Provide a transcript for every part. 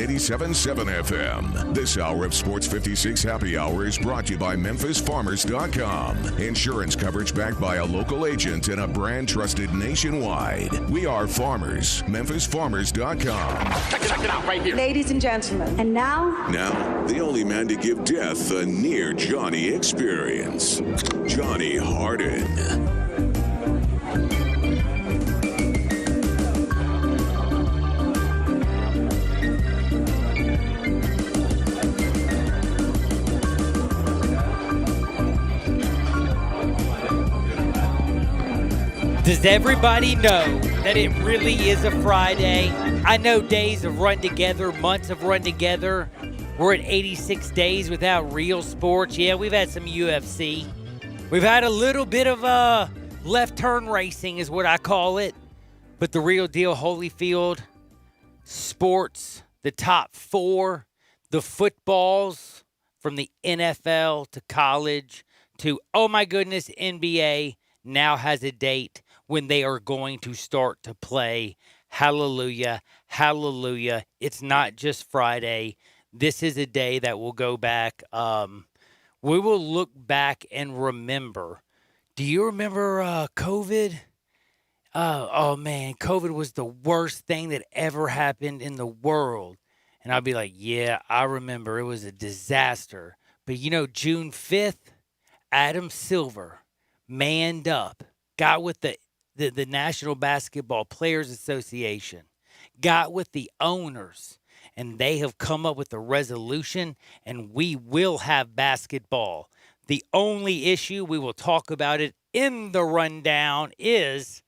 87.7 FM. This hour of Sports 56 Happy Hour is brought to you by MemphisFarmers.com. Insurance coverage backed by a local agent and a brand trusted nationwide. We are farmers. MemphisFarmers.com. Check it out right here. Ladies and gentlemen, and now, The only man to give death a near Johnny experience. Johnny Harden. Does everybody know that it really is a Friday? I know days have run together, months have run together. We're at 86 days without real sports. Yeah, we've had some UFC. We've had a little bit of left turn racing is what I call it. But the real deal, Holyfield, sports, the top four, the footballs from the NFL to college to, oh my goodness, NBA now has a date when they are going to start to play. Hallelujah, hallelujah. It's not just Friday. This is a day that will go back. We will look back and remember. Do you remember COVID? Oh, man, COVID was the worst thing that ever happened in the world. And I'll be like, yeah, I remember. It was a disaster. But, you know, June 5th, Adam Silver manned up, got with the National Basketball Players Association, got with the owners, and they have come up with a resolution, and we will have basketball. The only issue, we will talk about it in the rundown, is,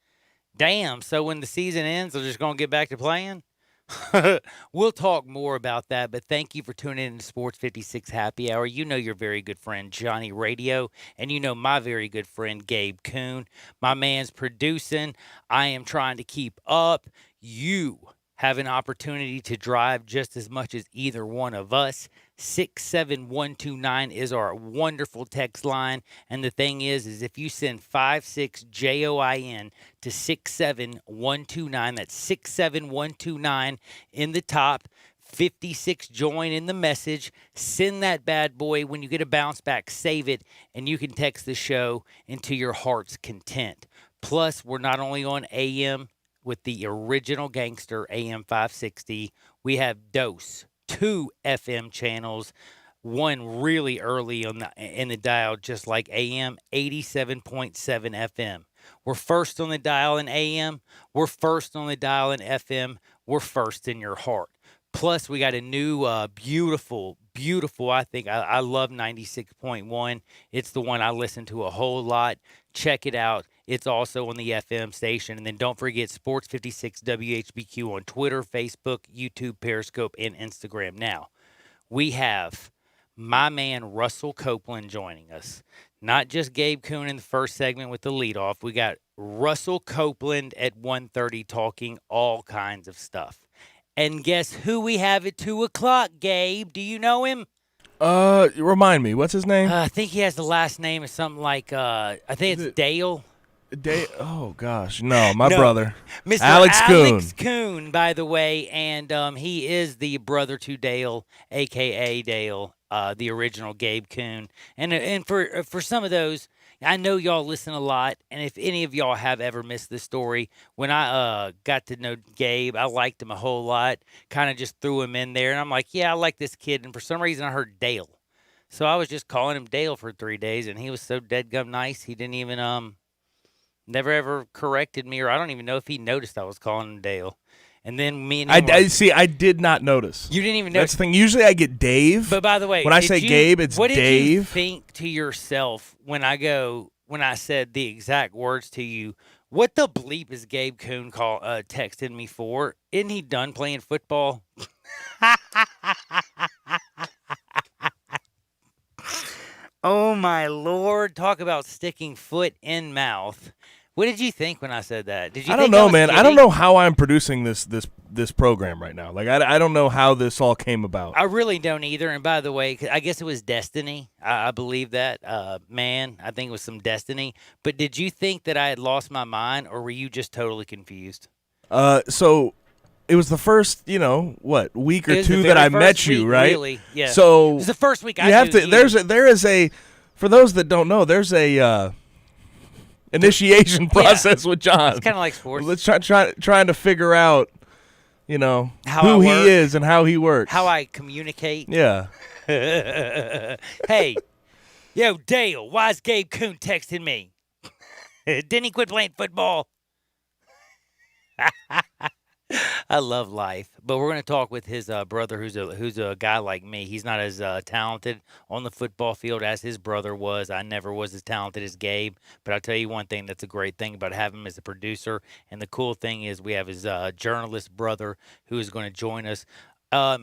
damn, so when the season ends, they're just going to get back to playing? We'll talk more about that, but thank you for tuning in to Sports 56 Happy Hour. You know your very good friend, Johnny Radio, and you know my very good friend, Gabe Kuhn. My man's producing. I am trying to keep up. You have an opportunity to drive just as much as either one of us. 67129 is our wonderful text line. And the thing is if you send 56JOIN to 67129, that's 67129 in the top, 56 join in the message, send that bad boy. When you get a bounce back, save it, and you can text the show into your heart's content. Plus, we're not only on AM with the original gangster, AM 560, we have Dose, 2 FM channels, one really early in the dial, just like AM, 87.7 FM. We're first on the dial in AM. We're first on the dial in FM. We're first in your heart. Plus, we got a new beautiful, I think. I love 96.1. It's the one I listen to a whole lot. Check it out. It's also on the FM station. And then don't forget Sports 56 WHBQ on Twitter, Facebook, YouTube, Periscope, and Instagram. Now, we have my man Russell Copeland joining us. Not just Gabe Kuhn in the first segment with the leadoff. We got Russell Copeland at 1:30 talking all kinds of stuff. And guess who we have at 2 o'clock, Gabe? Do you know him? Remind me, what's his name? I think he has the last name of something like, I think it's Dale. Oh, gosh. No, brother. Mr. Alex Kuhn, by the way. And he is the brother to Dale, a.k.a. Dale, the original Gabe Kuhn. And for some of those, I know y'all listen a lot, and if any of y'all have ever missed this story, when I got to know Gabe, I liked him a whole lot, kind of just threw him in there, and I'm like, yeah, I like this kid, and for some reason I heard Dale. So I was just calling him Dale for 3 days, and he was so deadgum nice, he didn't even, never ever corrected me, or I don't even know if he noticed I was calling him Dale. And then me and him I did not notice. You didn't even notice. That's the thing. Usually I get Dave. But by the way, when I say Gabe, it's Dave. What did you think to yourself when I said the exact words to you? What the bleep is Gabe Kuhn texting me for? Isn't he done playing football? Oh my Lord! Talk about sticking foot in mouth. What did you think when I said that? Did you? I don't know, man. I don't know how I'm producing this program right now. Like, I don't know how this all came about. I really don't either. And by the way, I guess it was destiny. I believe that. Man, I think it was some destiny. But did you think that I had lost my mind, or were you just totally confused? So it was the first, week or It was the two that very I met first you, week, right? really, yeah. So It was the first week I you have knew to. you. There is a. For those that don't know, there's a initiation process with John. It's kind of like sports. Let's trying to figure out, How who I he work. is and how he works. How I communicate. Yeah. Hey, yo, Dale, why's Gabe Kuhn texting me? Didn't he quit playing football? I love life, but we're going to talk with his brother, who's a guy like me. He's not as talented on the football field as his brother was. I never was as talented as Gabe, but I'll tell you one thing that's a great thing about having him as a producer. And the cool thing is we have his journalist brother who is going to join us.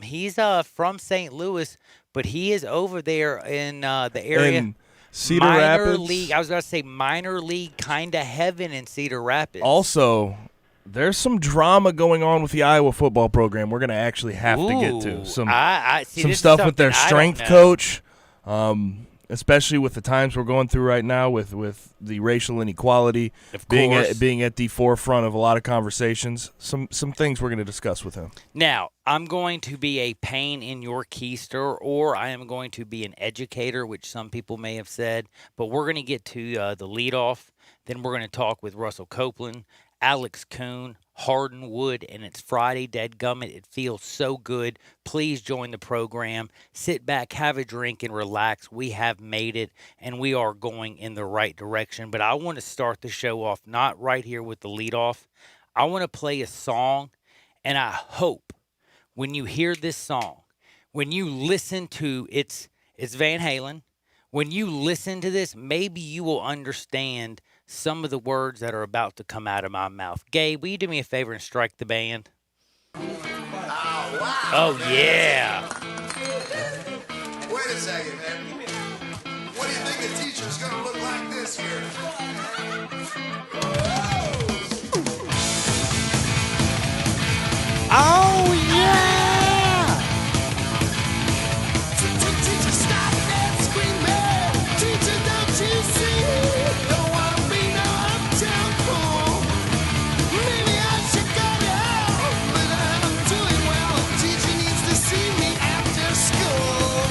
He's from St. Louis, but he is over there in the area. In Cedar minor Rapids. league. I was going to say minor league kind of heaven in Cedar Rapids. Also, there's some drama going on with the Iowa football program. We're going to actually have to get to some I see, some this is stuff with their something I strength don't know. coach, especially with the times we're going through right now with the racial inequality Of being course. being at the forefront of a lot of conversations. Some things we're going to discuss with him. Now, I'm going to be a pain in your keister, or I am going to be an educator, which some people may have said. But we're going to get to the leadoff. Then we're going to talk with Russell Copeland, Alex Kuhn, Hardin Wood, and it's Friday, dadgummit. It feels so good. Please join the program. Sit back, have a drink, and relax. We have made it, and we are going in the right direction. But I want to start the show off not right here with the leadoff. I want to play a song, and I hope when you hear this song, when you listen to it's Van Halen, when you listen to this, maybe you will understand some of the words that are about to come out of my mouth. Gabe, will you do me a favor and strike the band? Oh, wow. Oh, yeah. Wait a second, man. What do you think a teacher's going to look like this year? Oh, yeah. Teacher, stop that screaming. Teacher, don't you see? Don't want to be no uptown fool. Maybe I should go to hell, but I'm doing well. Teacher needs to see me after school.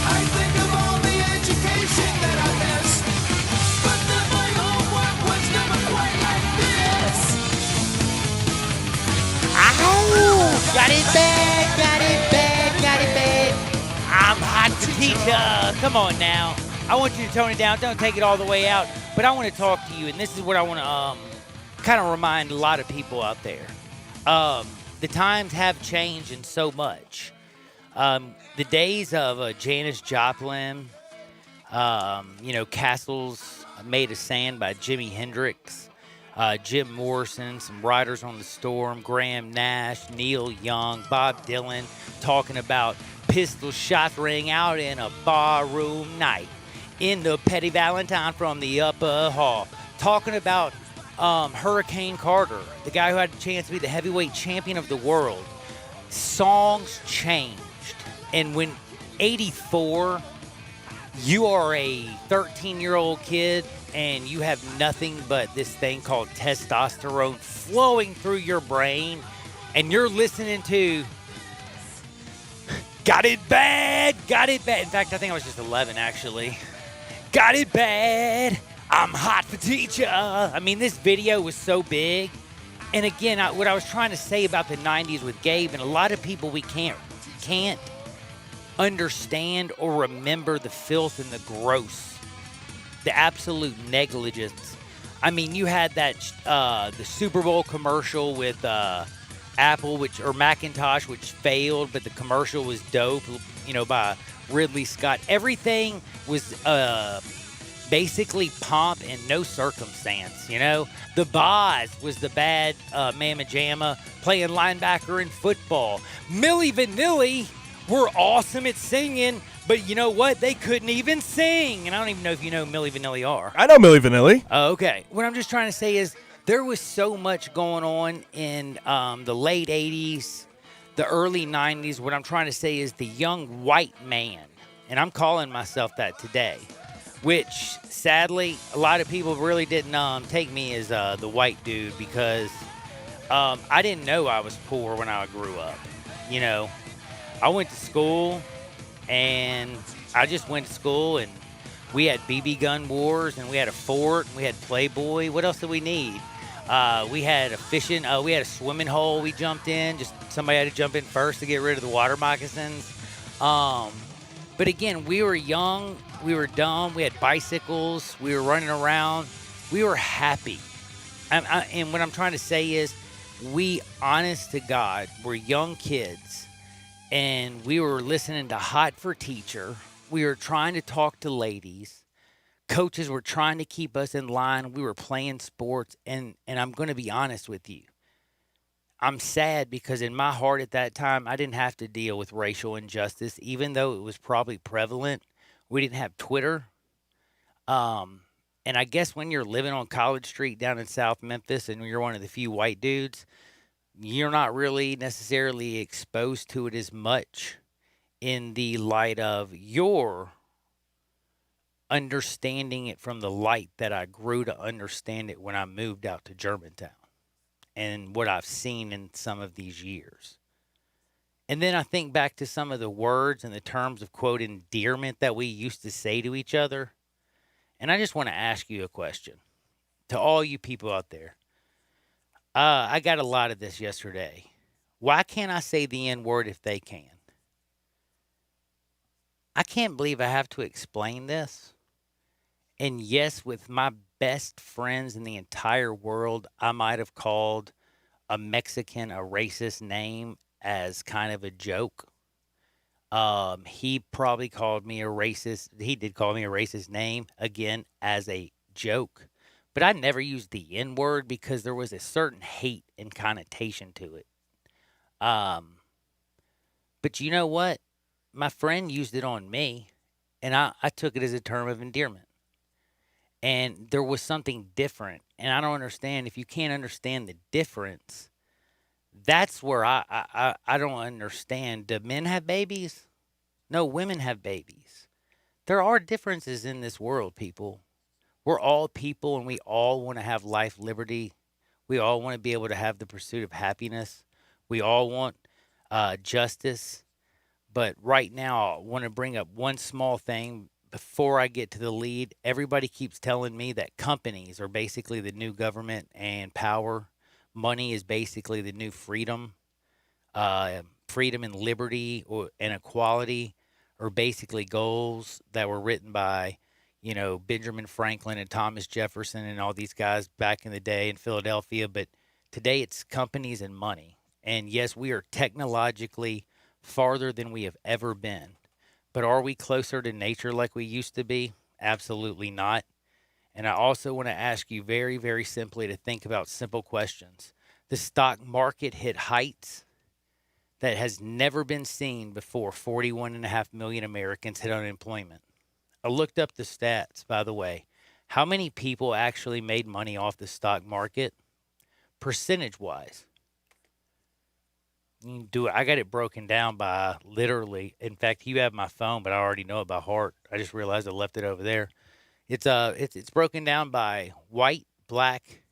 I think of all the education that I missed, but then my homework was never quite like this. Ow! Got it bad, got it bad, got it bad. I'm hot for teacher. Come on now. I want you to tone it down. Don't take it all the way out. But I want to talk to you, and this is what I want to kind of remind a lot of people out there. The times have changed in so much. The days of Janis Joplin, Castles Made of Sand by Jimi Hendrix, Jim Morrison, some Riders on the Storm, Graham Nash, Neil Young, Bob Dylan, talking about pistol shots ring out in a barroom night in the Petty Valentine from the upper hall. Talking about Hurricane Carter, the guy who had a chance to be the heavyweight champion of the world. Songs changed. And when 84, you are a 13-year-old kid and you have nothing but this thing called testosterone flowing through your brain, and you're listening to Got It Bad, Got It Bad. In fact, I think I was just 11, actually. Got It Bad, I'm hot for teacher. I mean, this video was so big. And again, what I was trying to say about the 90s with Gabe, and a lot of people, we can't understand or remember the filth and the gross, the absolute negligence. I mean, you had that the Super Bowl commercial with Apple, or Macintosh, which failed, but the commercial was dope, by Ridley Scott. Everything was basically pomp and no circumstance, The Boz was the bad mamma jamma playing linebacker in football. Milli Vanilli were awesome at singing, but you know what? They couldn't even sing. And I don't even know if you know who Milli Vanilli are. I know Milli Vanilli. Oh, okay. What I'm just trying to say is there was so much going on in the late 80s, the early 90s. What I'm trying to say is the young white man, and I'm calling myself that today, which sadly a lot of people really didn't take me as the white dude, because I didn't know I was poor when I grew up. You know, I went to school and I just went to school and we had BB gun wars and we had a fort and we had Playboy. What else did we need? We had we had a swimming hole we jumped in. Just somebody had to jump in first to get rid of the water moccasins. Um, but again, we were young, we were dumb, we had bicycles, we were running around, we were happy. And what I'm trying to say is, we, honest to God, were young kids and we were listening to Hot for Teacher. We were trying to talk to ladies. Coaches were trying to keep us in line. We were playing sports. And I'm going to be honest with you. I'm sad because in my heart at that time, I didn't have to deal with racial injustice, even though it was probably prevalent. We didn't have Twitter. And I guess when you're living on College Street down in South Memphis and you're one of the few white dudes, you're not really necessarily exposed to it as much in the light of your understanding it from the light that I grew to understand it when I moved out to Germantown and what I've seen in some of these years. And then I think back to some of the words and the terms of, quote, endearment that we used to say to each other. And I just want to ask you a question to all you people out there. I got a lot of this yesterday. Why can't I say the N word if they can? I can't believe I have to explain this. And yes, with my best friends in the entire world, I might have called a Mexican a racist name as kind of a joke. He probably called me a racist. He did call me a racist name, again, as a joke. But I never used the N word because there was a certain hate and connotation to it. But you know what? My friend used it on me, and I took it as a term of endearment. And there was something different. And I don't understand. If you can't understand the difference, that's where I don't understand. Do men have babies? No, women have babies. There are differences in this world, people. We're all people and we all want to have life, liberty. We all want to be able to have the pursuit of happiness. We all want justice. But right now, I want to bring up one small thing before I get to the lead. Everybody keeps telling me that companies are basically the new government and power. Money is basically the new freedom. Freedom and liberty and equality are basically goals that were written by, Benjamin Franklin and Thomas Jefferson and all these guys back in the day in Philadelphia. But today it's companies and money. And yes, we are technologically farther than we have ever been. But are we closer to nature like we used to be? Absolutely not. And I also want to ask you very, very simply to think about simple questions. The stock market hit heights that has never been seen before. 41.5 million Americans hit unemployment. I looked up the stats, by the way. How many people actually made money off the stock market? Percentage-wise. I got it broken down by literally. In fact, you have my phone, but I already know it by heart. I just realized I left it over there. It's broken down by white, black,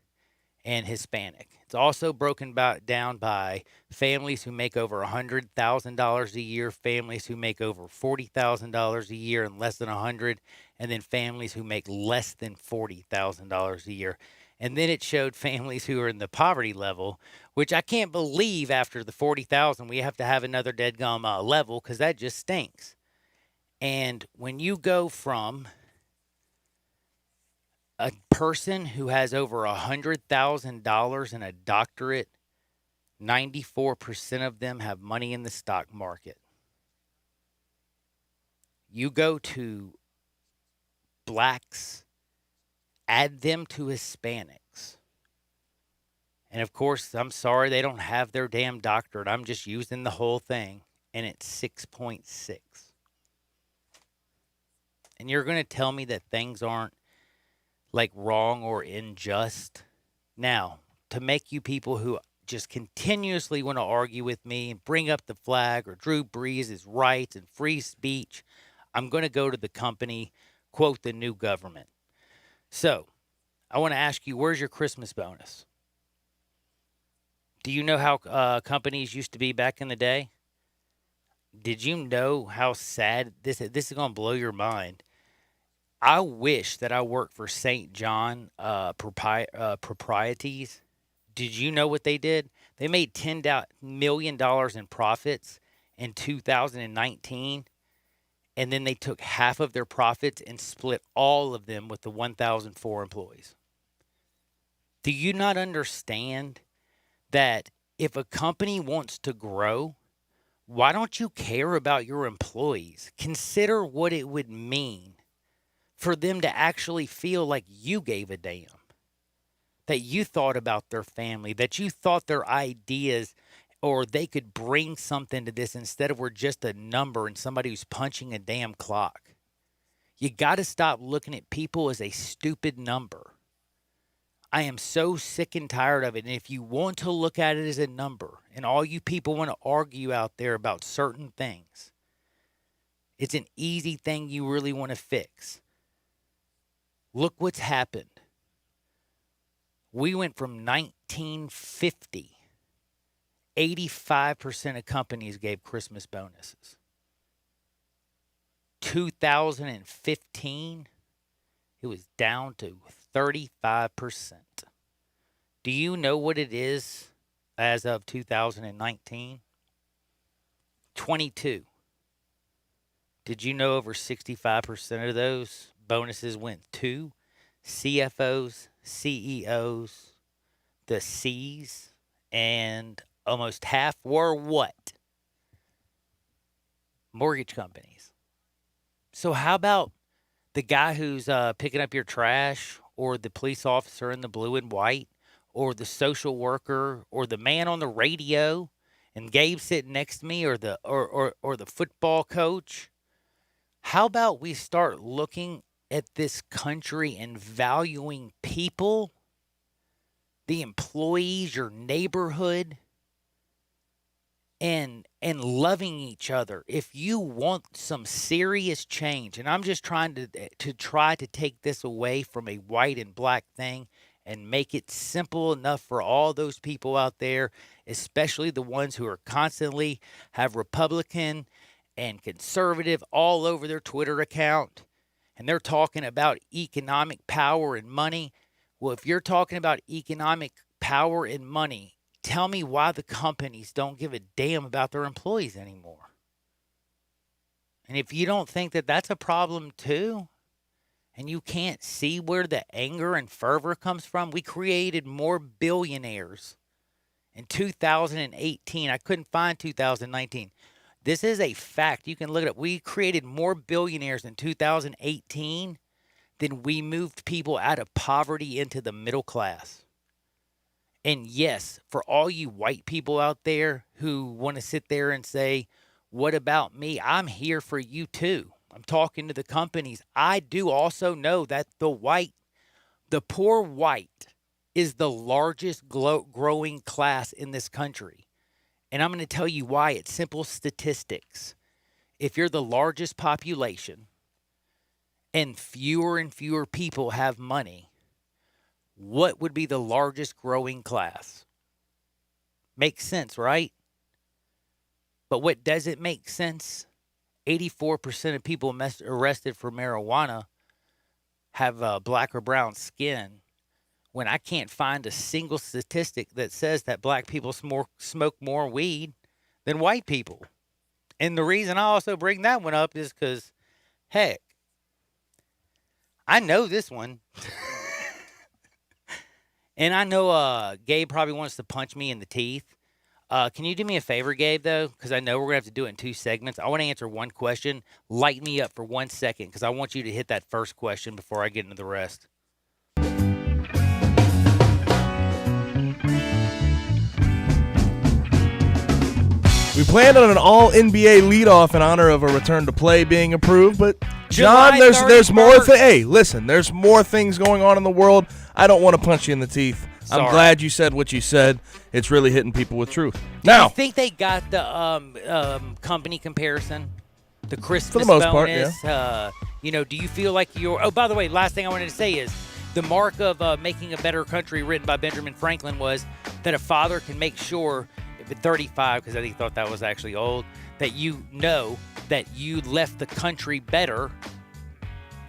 and Hispanic. It's also broken down by families who make over $100,000 a year, families who make over $40,000 a year and less than 100, and then families who make less than $40,000 a year. And then it showed families who are in the poverty level, which I can't believe after the 40,000 we have to have another deadgum level because that just stinks. And when you go from a person who has over $100,000 and a doctorate, 94% of them have money in the stock market. You go to blacks, add them to Hispanics. And of course, I'm sorry they don't have their damn doctorate. I'm just using the whole thing. And it's 6.6. And you're going to tell me that things aren't like wrong or unjust? Now, to make you people who just continuously want to argue with me and bring up the flag or Drew Brees' rights and free speech, I'm going to go to the company, quote, the new government. So, I want to ask you, where's your Christmas bonus? Do you know how companies used to be back in the day? Did you know how sad this is going to blow your mind? I wish that I worked for St. John Proprieties. Did you know what they did? They made $10 million in profits in 2019, and then they took half of their profits and split all of them with the 1,004 employees. Do you not understand that if a company wants to grow, why don't you care about your employees? Consider what it would mean for them to actually feel like you gave a damn, that you thought about their family, that you thought their ideas or they could bring something to this instead of we're just a number and somebody who's punching a damn clock. You got to stop looking at people as a stupid number. I am so sick and tired of it. And if you want to look at it as a number, and all you people want to argue out there about certain things, it's an easy thing you really want to fix. Look what's happened. We went from 1950, 85% of companies gave Christmas bonuses. 2015, it was down to 35%. Do you know what it is as of 2019? 22. Did you know over 65% of those bonuses went to CFOs, CEOs, the C's, and almost half were what? Mortgage companies. So how about the guy who's picking up your trash, or the police officer in the blue and white, or the social worker, or the man on the radio, and Gabe sitting next to me, or the football coach? How about we start looking at this country and valuing people, the employees, your neighborhood, and loving each other? If you want some serious change, and I'm just trying to take this away from a white and black thing and make it simple enough for all those people out there, especially the ones who are constantly have Republican and conservative all over their Twitter account, and they're talking about economic power and money. Well, if you're talking about economic power and money, tell me why the companies don't give a damn about their employees anymore. And if you don't think that that's a problem too, and you can't see where the anger and fervor comes from, we created more billionaires in 2018. I couldn't find 2019. This is a fact. You can look it up. We created more billionaires in 2018 than we moved people out of poverty into the middle class. And yes, for all you white people out there who want to sit there and say, what about me? I'm here for you too. I'm talking to the companies. I do also know that the poor white is the largest growing class in this country. And I'm going to tell you why. It's simple statistics. If you're the largest population and fewer people have money, what would be the largest growing class? Makes sense, right? But what doesn't make sense? 84% of people arrested for marijuana have black or brown skin, when I can't find a single statistic that says that black people smoke more weed than white people. And the reason I also bring that one up is because, heck, I know this one. And I know Gabe probably wants to punch me in the teeth. Can you do me a favor, Gabe, though? Because I know we're going to have to do it in 2 segments. I want to answer one question. Light me up for 1 second, because I want you to hit that first question before I get into the rest. We planned on an all-NBA leadoff in honor of a return to play being approved, but John, there's more. Hey, listen, there's more things going on in the world. I don't want to punch you in the teeth. Sorry. I'm glad you said what you said. It's really hitting people with truth. Now, do you think they got the company comparison, the Christmas for the most bonus? Part, yeah. Do you feel like you're? Oh, by the way, last thing I wanted to say is the mark of making a better country, written by Benjamin Franklin, was that a father can make sure, if at 35, because I think he thought that was actually old, that you know that you left the country better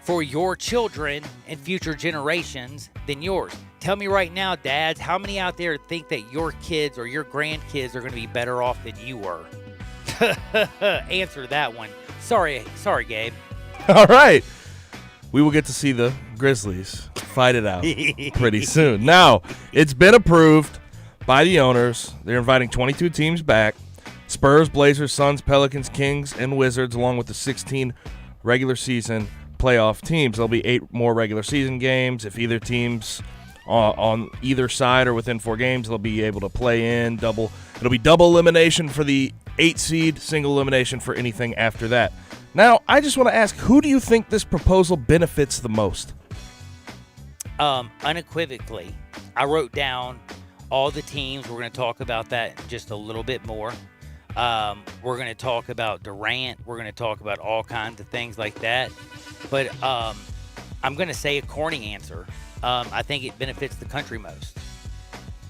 for your children and future generations than yours. Tell me right now, dads, how many out there think that your kids or your grandkids are going to be better off than you were? Answer that one. Sorry, Gabe. All right. We will get to see the Grizzlies fight it out pretty soon. Now, it's been approved by the owners. They're inviting 22 teams back. Spurs, Blazers, Suns, Pelicans, Kings, and Wizards, along with the 16 regular season playoff teams. There'll be 8 more regular season games. If either team's on either side or within 4 games, they'll be able to play in double. It'll be double elimination for the 8 seed, single elimination for anything after that. Now, I just want to ask, who do you think this proposal benefits the most? Unequivocally, I wrote down all the teams. We're going to talk about that in just a little bit more. We're going to talk about Durant. We're going to talk about all kinds of things like that. But I'm going to say a corny answer. I think it benefits the country most.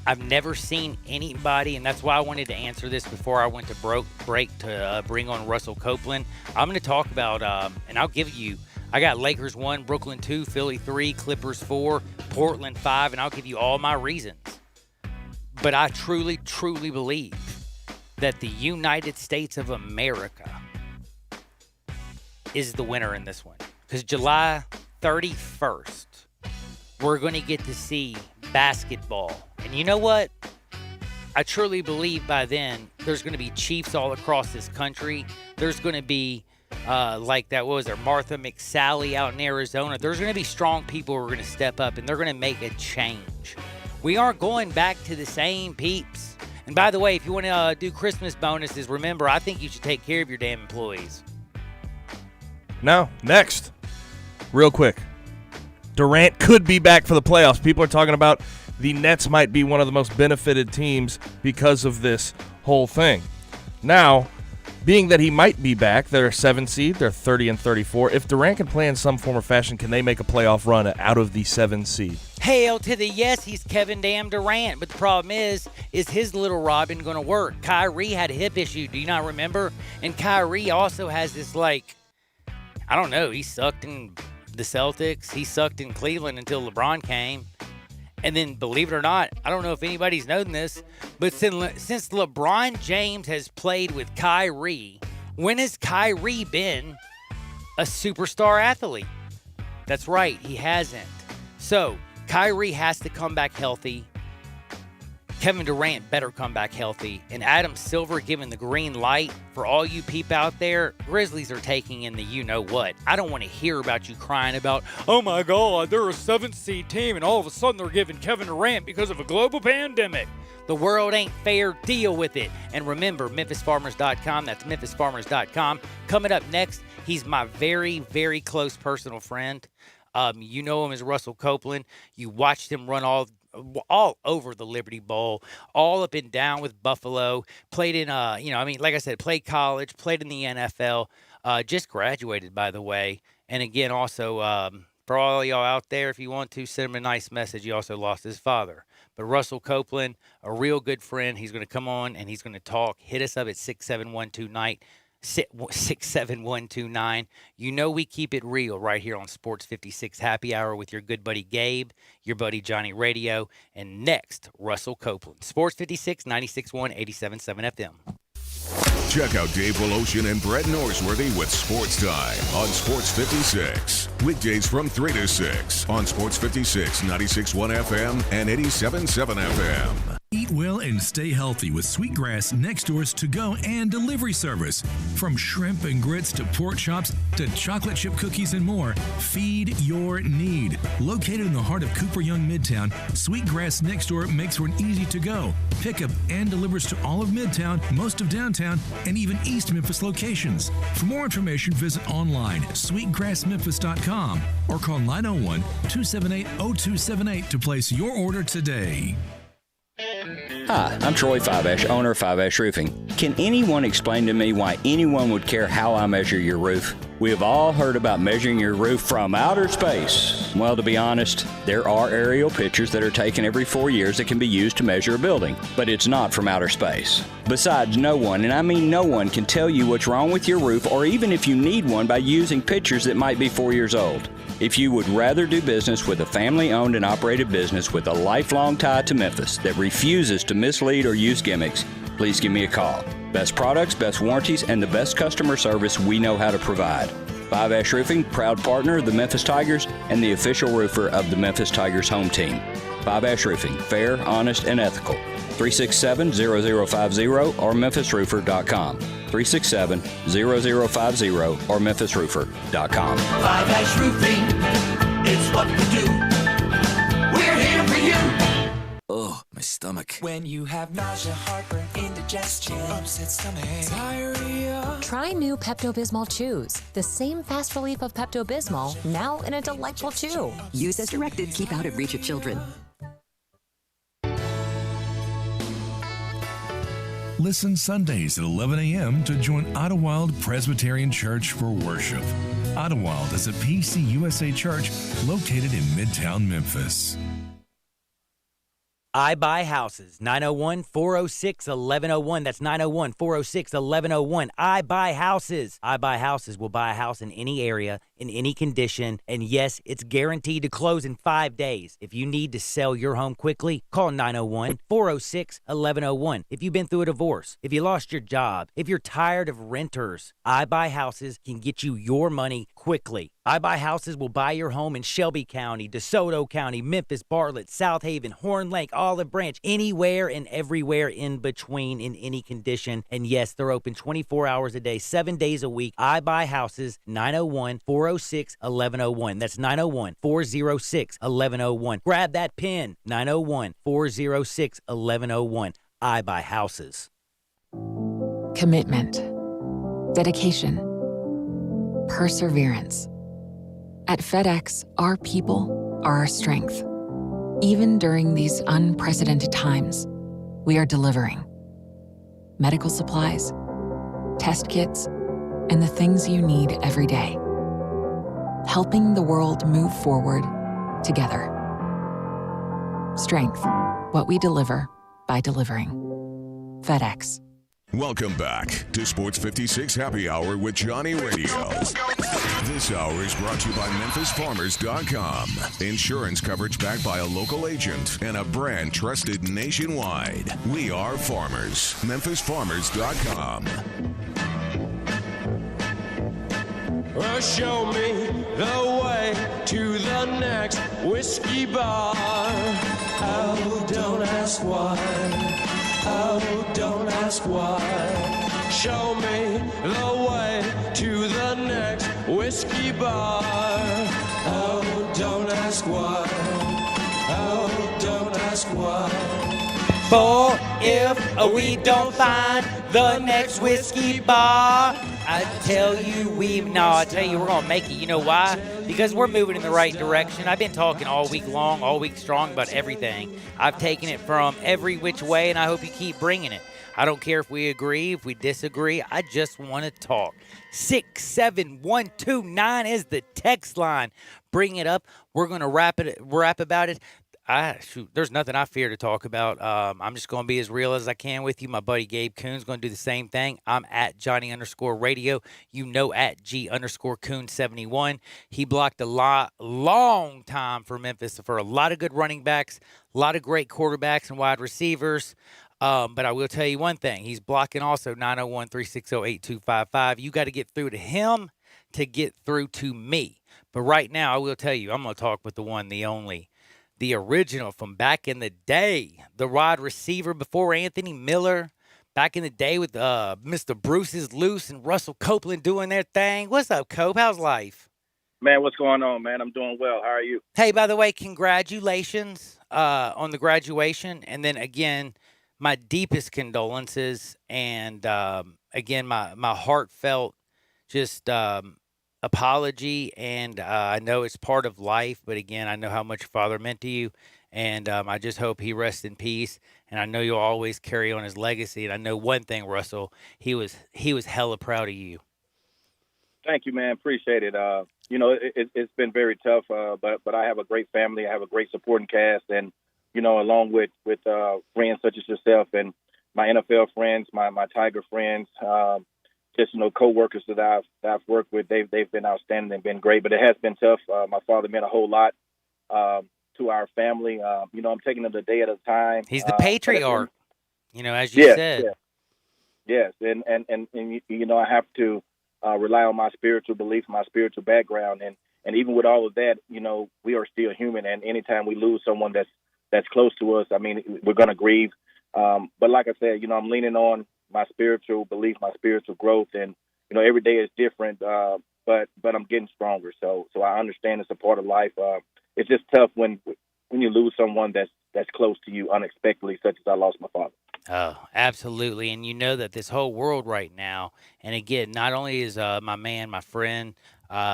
I've never seen anybody, and that's why I wanted to answer this before I went to break to bring on Russell Copeland. I'm going to talk about, and I'll give you, I got Lakers 1, Brooklyn 2, Philly 3, Clippers 4, Portland 5, and I'll give you all my reasons. But I truly, truly believe that the United States of America is the winner in this one. Because July 31st, we're going to get to see basketball. And you know what? I truly believe by then there's going to be Chiefs all across this country. There's going to be, like that, what was there, Martha McSally out in Arizona. There's going to be strong people who are going to step up, and they're going to make a change. We aren't going back to the same peeps. And by the way, if you want to do Christmas bonuses, remember, I think you should take care of your damn employees. Now, next, real quick, Durant could be back for the playoffs. People are talking about the Nets might be one of the most benefited teams because of this whole thing. Now, being that he might be back, they're a 7 seed, they're 30 and 34. If Durant can play in some form or fashion, can they make a playoff run out of the 7 seed? Hail to the yes, he's Kevin Damn Durant. But the problem is his little Robin going to work? Kyrie had a hip issue, do you not remember? And Kyrie also has this, like, I don't know, he sucked in the Celtics. He sucked in Cleveland until LeBron came. And then, believe it or not, I don't know if anybody's known this, but since LeBron James has played with Kyrie, when has Kyrie been a superstar athlete? That's right, he hasn't. So, Kyrie has to come back healthy. Kevin Durant better come back healthy. And Adam Silver giving the green light for all you peep out there. Grizzlies are taking in the you-know-what. I don't want to hear about you crying about, oh my God, they're a 7th seed team, and all of a sudden they're giving Kevin Durant because of a global pandemic. The world ain't fair. Deal with it. And remember, MemphisFarmers.com. That's MemphisFarmers.com. Coming up next, he's my very, very close personal friend. You know him as Russell Copeland. You watched him run all over the Liberty Bowl, all up and down with Buffalo, played in, like I said, played college, played in the NFL, just graduated, by the way. And again, also, for all y'all out there, if you want to, send him a nice message. He also lost his father. But Russell Copeland, a real good friend, he's going to come on and he's going to talk. Hit us up at 67129. You know we keep it real right here on Sports 56 Happy Hour with your good buddy Gabe, your buddy Johnny Radio, and next, Russell Copeland. Sports 56, 96.1, 87.7 FM. Check out Dave Voloshin and Brett Norsworthy with Sports Time on Sports 56. Weekdays from 3 to 6 on Sports 56, 96.1 FM and 87.7 FM. Eat well and stay healthy with Sweetgrass Next Door's to-go and delivery service. From shrimp and grits to pork chops to chocolate chip cookies and more, feed your need. Located in the heart of Cooper Young Midtown, Sweetgrass Next Door makes for an easy to-go, pickup, and delivers to all of Midtown, most of downtown, and even East Memphis locations. For more information, visit online sweetgrassmemphis.com or call 901-278-0278 to place your order today. Hi, I'm Troy Fiveash, owner of Fiveash Roofing. Can anyone explain to me why anyone would care how I measure your roof? We have all heard about measuring your roof from outer space. Well, to be honest, there are aerial pictures that are taken every 4 years that can be used to measure a building, but it's not from outer space. Besides, no one, and I mean no one, can tell you what's wrong with your roof or even if you need one by using pictures that might be 4 years old. If you would rather do business with a family-owned and operated business with a lifelong tie to Memphis that refuses to mislead or use gimmicks, please give me a call. Best products, best warranties, and the best customer service we know how to provide. 5 Ash Roofing, proud partner of the Memphis Tigers and the official roofer of the Memphis Tigers home team. 5 Ash Roofing, fair, honest, and ethical. 367-0050 or memphisroofer.com. 367-0050 or memphisroofer.com. 5 Ash Roofing, it's what we do. We're here for you. Oh, my stomach. When you have nausea, heartburn, indigestion, upset stomach, diarrhea. Try new Pepto-Bismol chews. The same fast relief of Pepto-Bismol, now in a delightful chew. Use as directed. Keep out of reach of children. Listen Sundays at 11 a.m. to join Idlewild Presbyterian Church for worship. Idlewild is a PCUSA church located in Midtown Memphis. I Buy Houses, 901-406-1101. That's 901-406-1101. I Buy Houses. I Buy Houses will buy a house in any area, in any condition, and yes, it's guaranteed to close in 5 days. If you need to sell your home quickly, call 901-406-1101. If you've been through a divorce, if you lost your job, if you're tired of renters, I Buy Houses can get you your money quickly. I Buy Houses will buy your home in Shelby County, DeSoto County, Memphis, Bartlett, South Haven, Horn Lake, Olive Branch, anywhere and everywhere in between in any condition. And yes, they're open 24 hours a day, 7 days a week. I Buy Houses, 901-406-1101. That's 901-406-1101. Grab that pen, 901-406-1101. I Buy Houses. Commitment, dedication, perseverance. At FedEx, our people are our strength. Even during these unprecedented times, we are delivering medical supplies, test kits, and the things you need every day. Helping the world move forward together. Strength, what we deliver by delivering. FedEx. Welcome back to Sports 56 Happy Hour with Johnny Radio. This hour is brought to you by MemphisFarmers.com. Insurance coverage backed by a local agent and a brand trusted nationwide. We are farmers. MemphisFarmers.com. Well, show me the way to the next whiskey bar. Oh, don't ask why. Oh, don't ask why. Show me the way to the next whiskey bar. Oh, don't ask why. Oh, don't ask why. For if we don't find the next whiskey bar, I tell you we're going to make it. You know why? Because we're moving in the right direction. I've been talking all week long, all week strong about everything. I've taken it from every which way, and I hope you keep bringing it. I don't care if we agree, if we disagree. I just want to talk. 67129 is the text line. Bring it up. We're going to rap about it. There's nothing I fear to talk about. I'm just going to be as real as I can with you. My buddy Gabe Coon's going to do the same thing. I'm at Johnny_radio. You know, at G_Coon71. He blocked a long time for Memphis for a lot of good running backs, a lot of great quarterbacks and wide receivers. But I will tell you one thing. He's blocking also 901-360-8255. You got to get through to him to get through to me. But right now, I will tell you, I'm going to talk with the one, the only, the original from back in the day, the wide receiver before Anthony Miller, back in the day with Mr. Bruce's Loose and Russell Copeland doing their thing. What's up, Cope? How's life? Man, what's going on, man? I'm doing well. How are you? Hey, by the way, congratulations on the graduation. And then, again, my deepest condolences. And, again, my heartfelt just apology, and I know it's part of life, but again, I know how much your father meant to you, and I just hope he rests in peace, and I know you'll always carry on his legacy, and I know one thing, Russell, he was hella proud of you. Thank you, man. Appreciate it. It's been very tough, but I have a great family. I have a great supporting cast, and along with friends such as yourself and my NFL friends, my Tiger friends, just coworkers that I've worked with. They've been outstanding and been great, but it has been tough. My father meant a whole lot to our family. I'm taking them a day at a time. He's the patriarch, as you said. Yes, and I have to rely on my spiritual belief, my spiritual background, and even with all of that, we are still human. And anytime we lose someone that's close to us, I mean, we're going to grieve. But like I said, I'm leaning on my spiritual belief, my spiritual growth, and every day is different. But I'm getting stronger. So I understand it's a part of life. It's just tough when you lose someone that's close to you unexpectedly, such as I lost my father. Oh, absolutely. And you know that this whole world right now, and again, not only is my man, my friend,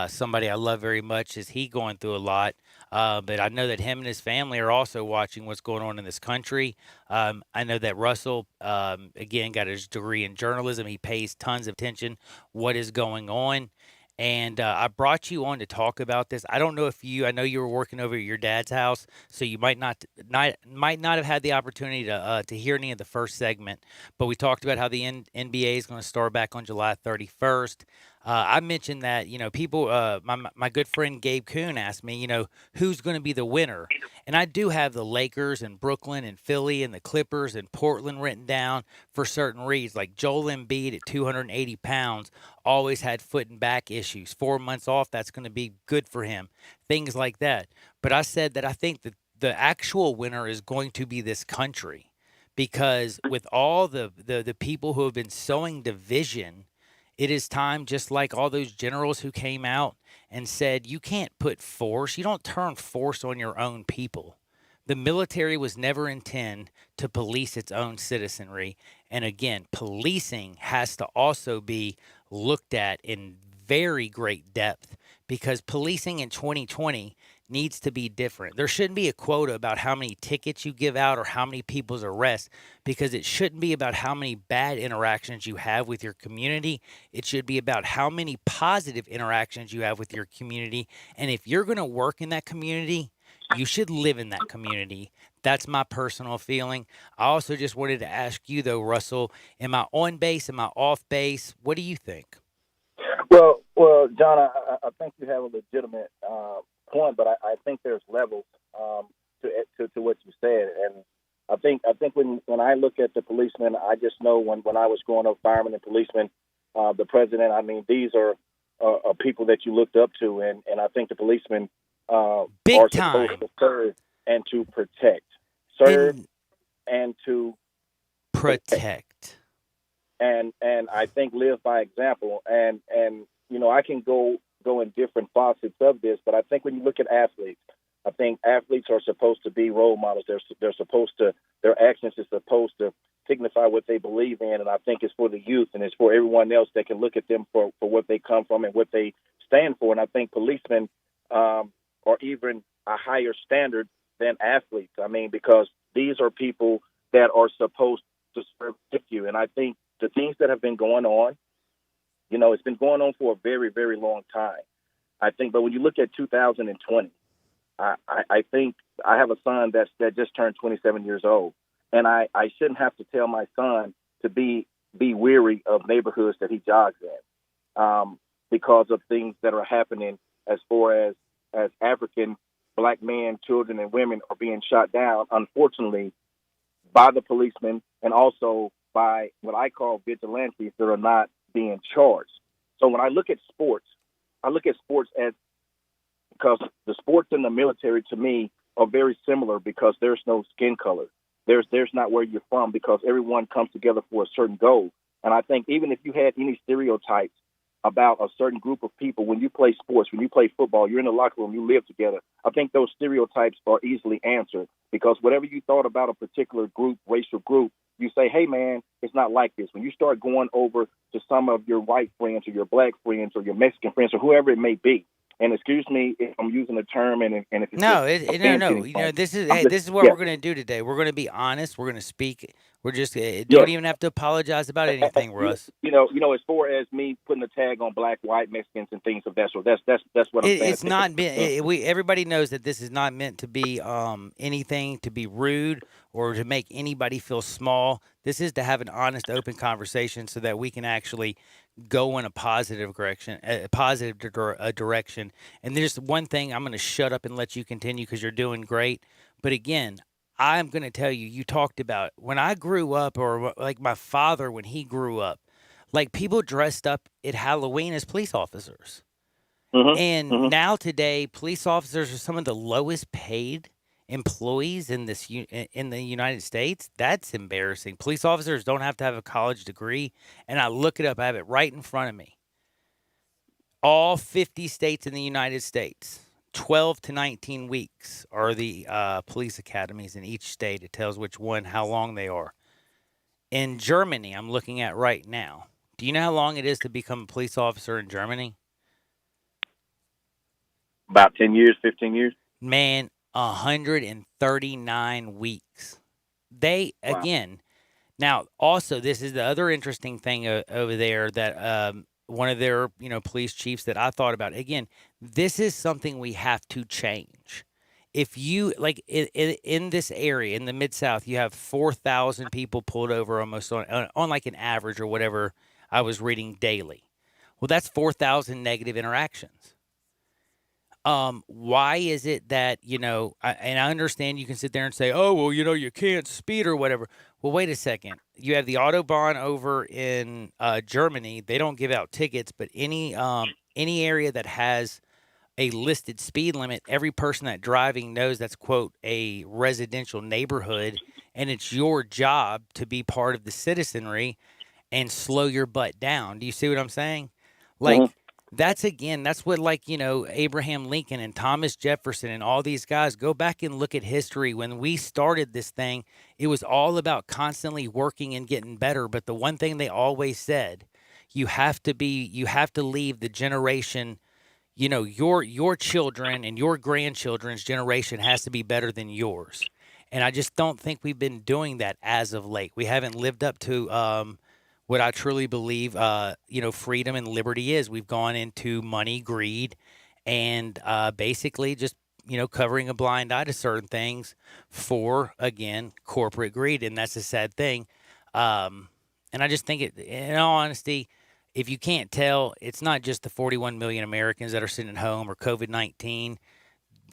somebody I love very much, is he going through a lot, but I know that him and his family are also watching what's going on in this country. I know that Russell, again, got his degree in journalism. He pays tons of attention what is going on. And I brought you on to talk about this. I don't know if I know you were working over at your dad's house, so you might not have had the opportunity to hear any of the first segment. But we talked about how the NBA is going to start back on July 31st. I mentioned that, people, my good friend Gabe Kuhn asked me, who's going to be the winner? And I do have the Lakers and Brooklyn and Philly and the Clippers and Portland written down for certain reasons. Like Joel Embiid at 280 pounds always had foot and back issues. 4 months off, that's going to be good for him. Things like that. But I said that I think that the actual winner is going to be this country, because with all the people who have been sowing division, it is time, just like all those generals who came out and said, you can't put force. You don't turn force on your own people. The military was never intended to police its own citizenry. And again, policing has to also be looked at in very great depth, because policing in 2020 needs to be different. There shouldn't be a quota about how many tickets you give out or how many people's arrest, because it shouldn't be about how many bad interactions you have with your community. It should be about how many positive interactions you have with your community. And if you're going to work in that community, you should live in that community. That's my personal feeling. I also just wanted to ask you, though, Russell, am I on base? Am I off base? What do you think? Well, John, I think you have a legitimate point, but I think there's levels to what you said, and I think when I look at the policemen, I just know when I was growing up, firemen and policemen, the president. I mean, these are people that you looked up to, and I think the policemen are supposed to serve and to protect, and to protect. And I think live by example, and I can go in different facets of this, but I think when you look at athletes, I think athletes are supposed to be role models. They're supposed to, their actions are supposed to signify what they believe in, and I think it's for the youth and it's for everyone else that can look at them for what they come from and what they stand for. And I think policemen are even a higher standard than athletes. I mean, because these are people that are supposed to serve with you. And I think the things that have been going on, it's been going on for a very, very long time. I think, but when you look at 2020, I think I have a son that just turned 27 years old, and I shouldn't have to tell my son to be weary of neighborhoods that he jogs in, because of things that are happening as far as African black men, children, and women are being shot down, unfortunately, by the policemen and also by what I call vigilantes that are not being charged. So when I look at sports as, because the sports in the military to me are very similar, because there's no skin color. There's not where you're from, because everyone comes together for a certain goal. And I think even if you had any stereotypes about a certain group of people, when you play sports, when you play football, you're in the locker room, you live together. I think those stereotypes are easily answered, because whatever you thought about a particular group, racial group, you say, hey, man, it's not like this. When you start going over to some of your white friends or your black friends or your Mexican friends or whoever it may be, And excuse me if I'm using a term and if it's No, just no. anything. This is I'm just- this is what yeah. we're going to do today. We're going to be honest. We're going to speak. We're just don't Yes. even have to apologize about anything, Russ. You know, as far as me putting a tag on black, white, Mexicans, and things of that sort, that's what I'm saying. It's not been. Everybody knows that this is not meant to be anything to be rude or to make anybody feel small. This is to have an honest, open conversation so that we can actually go in a positive direction, direction. And there's one thing I'm going to shut up and let you continue because you're doing great. But again, I'm going to tell you, you talked about when I grew up, or like my father when he grew up, like people dressed up at Halloween as police officers. And now today, police officers are some of the lowest paid employees in in the United States. That's embarrassing. Police officers don't have to have a college degree, and I look it up. I have it right in front of me. All 50 states in the United States, 12 to 19 weeks are the police academies in each state. It tells which one, how long they are. In Germany, I'm looking at right now. Do you know how long it is to become a police officer in Germany? About 10 years, 15 years. Man, 139 weeks. They, again, now also, this is the other interesting thing over there that one of their, police chiefs that I thought about. Again, this is something we have to change. If you, like, in this area, in the Mid-South, you have 4,000 people pulled over almost on like an average or whatever I was reading daily. Well, that's 4,000 negative interactions. Why is it that, and I understand you can sit there and say, oh, well, you can't speed or whatever. Well, wait a second. You have the Autobahn over in Germany. They don't give out tickets, but any area that has a listed speed limit, every person that driving knows that's, quote, a residential neighborhood, and it's your job to be part of the citizenry and slow your butt down. Do you see what I'm saying? Like, that's what, like, Abraham Lincoln and Thomas Jefferson and all these guys, go back and look at history. When we started this thing, it was all about constantly working and getting better. But the one thing they always said, you have to leave the generation, your children and your grandchildren's generation has to be better than yours. And I just don't think we've been doing that as of late. We haven't lived up to, what I truly believe, freedom and liberty is. We've gone into money, greed, and basically just, covering a blind eye to certain things for, again, corporate greed. And that's a sad thing. And I just think in all honesty, if you can't tell, it's not just the 41 million Americans that are sitting at home or COVID-19.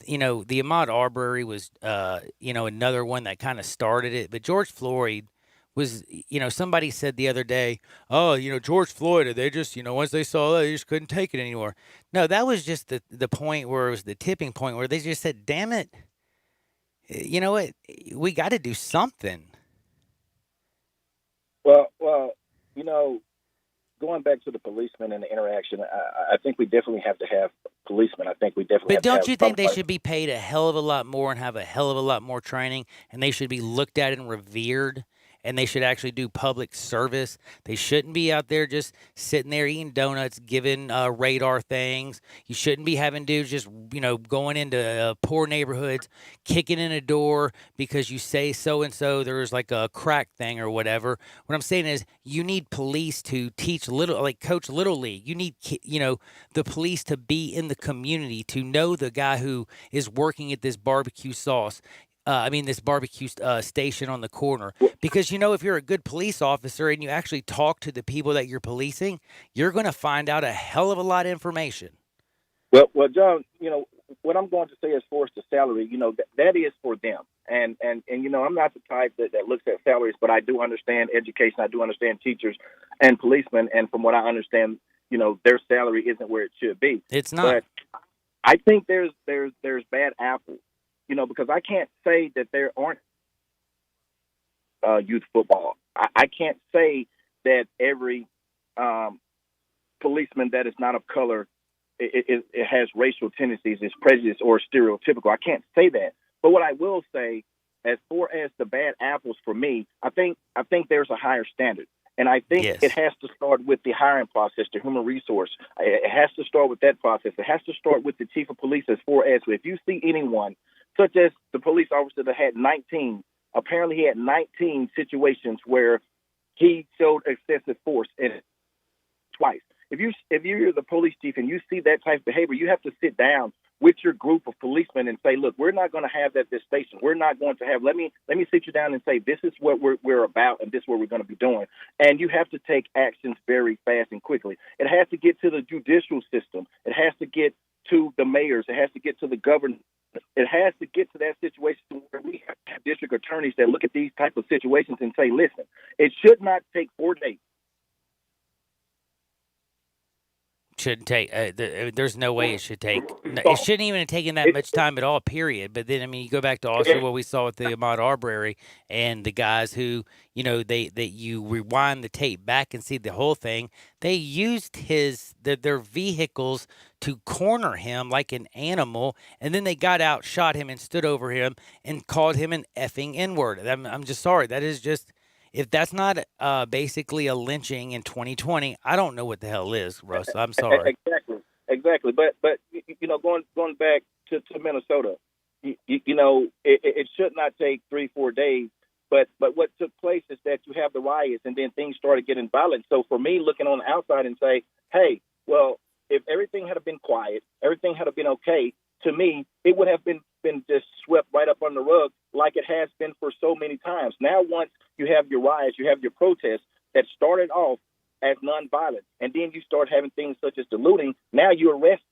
The Ahmaud Arbery was, another one that kind of started it. But George Floyd was, somebody said the other day, oh, George Floyd, they just, once they saw that, they just couldn't take it anymore. No, that was just the point where it was the tipping point where they just said, damn it, you know what, we got to do something. Well, going back to the policemen and the interaction, I think we definitely have to have policemen. I think we definitely have to have. But don't you think they should be paid a hell of a lot more and have a hell of a lot more training, and they should be looked at and revered? And they should actually do public service. They shouldn't be out there just sitting there eating donuts, giving radar things. You shouldn't be having dudes just, going into poor neighborhoods, kicking in a door because you say so-and-so there's like a crack thing or whatever. What I'm saying is you need police to teach coach Little League. You need, the police to be in the community, to know the guy who is working at this barbecue sauce. This barbecue station on the corner. Because, if you're a good police officer and you actually talk to the people that you're policing, you're going to find out a hell of a lot of information. Well, John, what I'm going to say as far as the salary, that is for them. And I'm not the type that looks at salaries, but I do understand education. I do understand teachers and policemen. And from what I understand, their salary isn't where it should be. It's not. But I think there's bad apples. Because I can't say that there aren't youth football. I can't say that every policeman that is not of color it has racial tendencies, is prejudiced or stereotypical. I can't say that. But what I will say, as far as the bad apples for me, I think there's a higher standard. And I think Yes. it has to start with the hiring process, the human resource. It has to start with that process. It has to start with the chief of police as far as if you see anyone, such as the police officer that had 19, apparently he had 19 situations where he showed excessive force in it twice. If you're the police chief and you see that type of behavior, you have to sit down with your group of policemen and say, look, we're not going to have that at this station. We're not going to have, let me sit you down and say, this is what we're about and this is what we're going to be doing. And you have to take actions very fast and quickly. It has to get to the judicial system. It has to get to the mayors. It has to get to the governor. It has to get to that situation where we have district attorneys that look at these type of situations and say, listen, it should not take 4 days. Shouldn't take. There's no way it should take. It shouldn't even have taken that much time at all. Period. But then, I mean, you go back to also what we saw with the Ahmaud Arbery and the guys who, you know, that you rewind the tape back and see the whole thing. They used their vehicles to corner him like an animal, and then they got out, shot him, and stood over him and called him an effing N-word. I'm just sorry. That is just. If that's not basically a lynching in 2020, I don't know what the hell is, Russ. I'm sorry. Exactly. But you know, going back to Minnesota, you know, it should not take 3-4 days. But what took place is that you have the riots, and then things started getting violent. So for me, looking on the outside and say, hey, well, if everything had been quiet, everything had been okay, to me, it would have been just swept right up on the rug like it has been for so many times. Now, once you have your riots, you have your protests that started off as nonviolent, and then you start having things such as the looting, now you arrest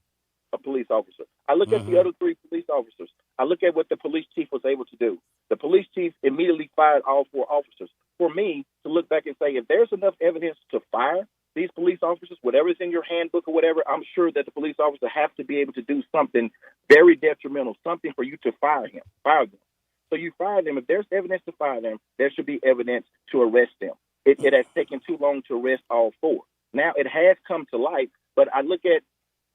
a police officer. I look at the other 3 police officers. I look at what the police chief was able to do. The police chief immediately fired all 4 officers. For me to look back and say, if there's enough evidence to fire these police officers, whatever's in your handbook or whatever, I'm sure that the police officer has to be able to do something very detrimental, something for you to fire them. So you fire them. If there's evidence to fire them, there should be evidence to arrest them. It has taken too long to arrest all 4. Now it has come to light, but I look at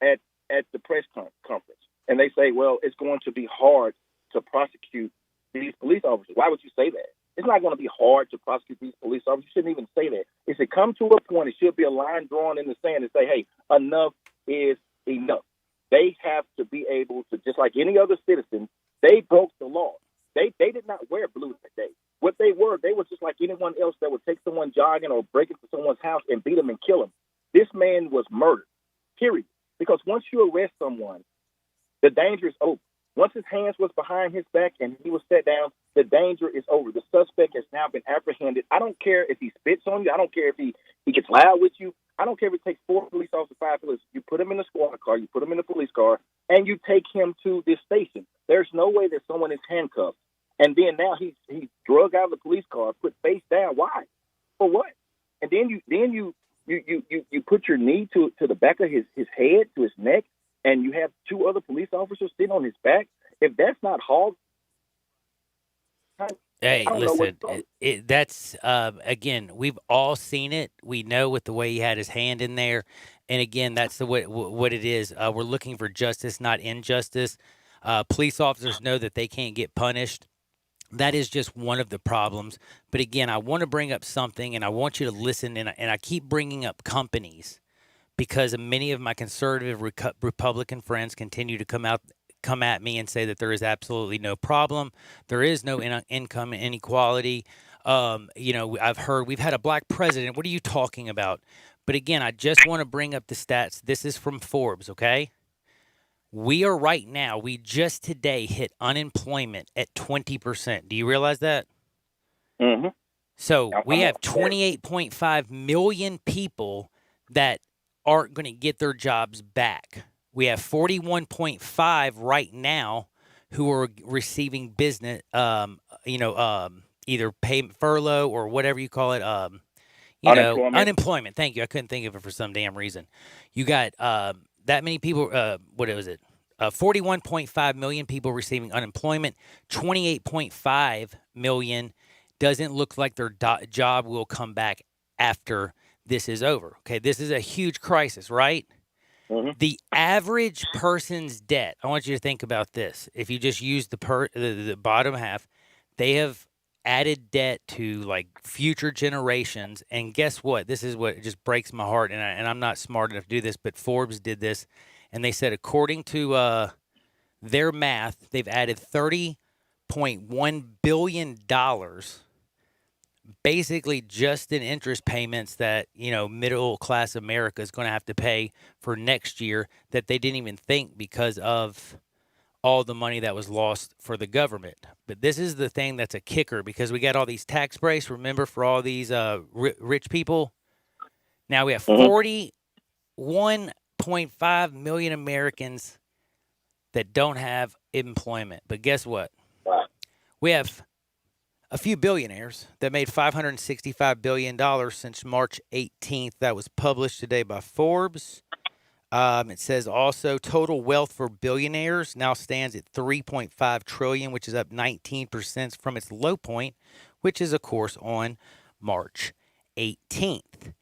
the press conference and they say, well, it's going to be hard to prosecute these police officers. Why would you say that? It's not going to be hard to prosecute these police officers. You shouldn't even say that. If it comes to a point, it should be a line drawn in the sand and say, hey, enough is enough. They have to be able to, just like any other citizen, they broke the law. They did not wear blue that day. What they were just like anyone else that would take someone jogging or break into someone's house and beat them and kill them. This man was murdered, period. Because once you arrest someone, the danger is over. Once his hands was behind his back and he was set down, the danger is over. The suspect has now been apprehended. I don't care if he spits on you. I don't care if he gets loud with you. I don't care if it takes 4 police officers, 5 police. You put him in a squad car, you put him in a police car, and you take him to this station. There's no way that someone is handcuffed. And then now he's drug out of the police car, put face down. Why? For what? And then you put your knee to the back of his head, to his neck, and you have 2 other police officers sitting on his back. If that's not hog, hey, listen, that's again, we've all seen it. We know with the way he had his hand in there, and again, that's what it is. We're looking for justice, not injustice. Police officers know that they can't get punished. That is just one of the problems. But again, I want to bring up something, and I want you to listen. And I keep bringing up companies because many of my conservative Republican friends continue to come at me and say that there is absolutely no problem. There is no income inequality. You know, I've heard we've had a black president. What are you talking about? But again, I just want to bring up the stats. This is from Forbes, okay? We are right now, we just today hit unemployment at 20%. Do you realize that? Mm-hmm. So we have 28.5 million people that aren't going to get their jobs back. We have 41.5 right now who are receiving business, either furlough or whatever you call it, unemployment. Thank you. I couldn't think of it for some damn reason. You got that many people, 41.5 million people receiving unemployment. 28.5 million doesn't look like their job will come back after this is over. Okay, this is a huge crisis, right? Mm-hmm. The average person's debt, I want you to think about this. If you just use the bottom half, they have added debt to like future generations. And guess what? This is what just breaks my heart. And I'm not smart enough to do this, but Forbes did this, and they said according to their math, they've added $30.1 billion basically just in interest payments that, middle class America is going to have to pay for next year that they didn't even think because of all the money that was lost for the government. But this is the thing that's a kicker, because we got all these tax breaks, remember, for all these rich people. Now we have 41.5 million Americans that don't have employment. But guess what? We have a few billionaires that made $565 billion since March 18th. That was published today by Forbes. It says also total wealth for billionaires now stands at $3.5 trillion, which is up 19% from its low point, which is, of course, on March 18th.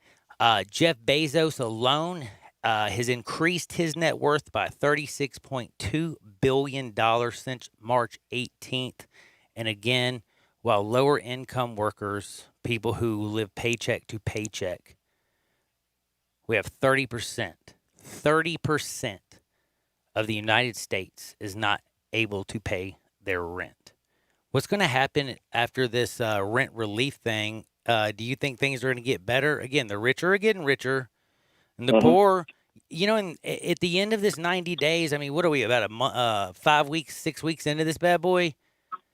Jeff Bezos alone has increased his net worth by $36.2 billion since March 18th. And again, while lower income workers, people who live paycheck to paycheck, we have 30% of the United States is not able to pay their rent. What's going to happen after this rent relief thing? Do you think things are going to get better? Again, the rich are getting richer, and the poor, and at the end of this 90 days, I mean, what are we, about a month, 5 weeks, 6 weeks into this bad boy?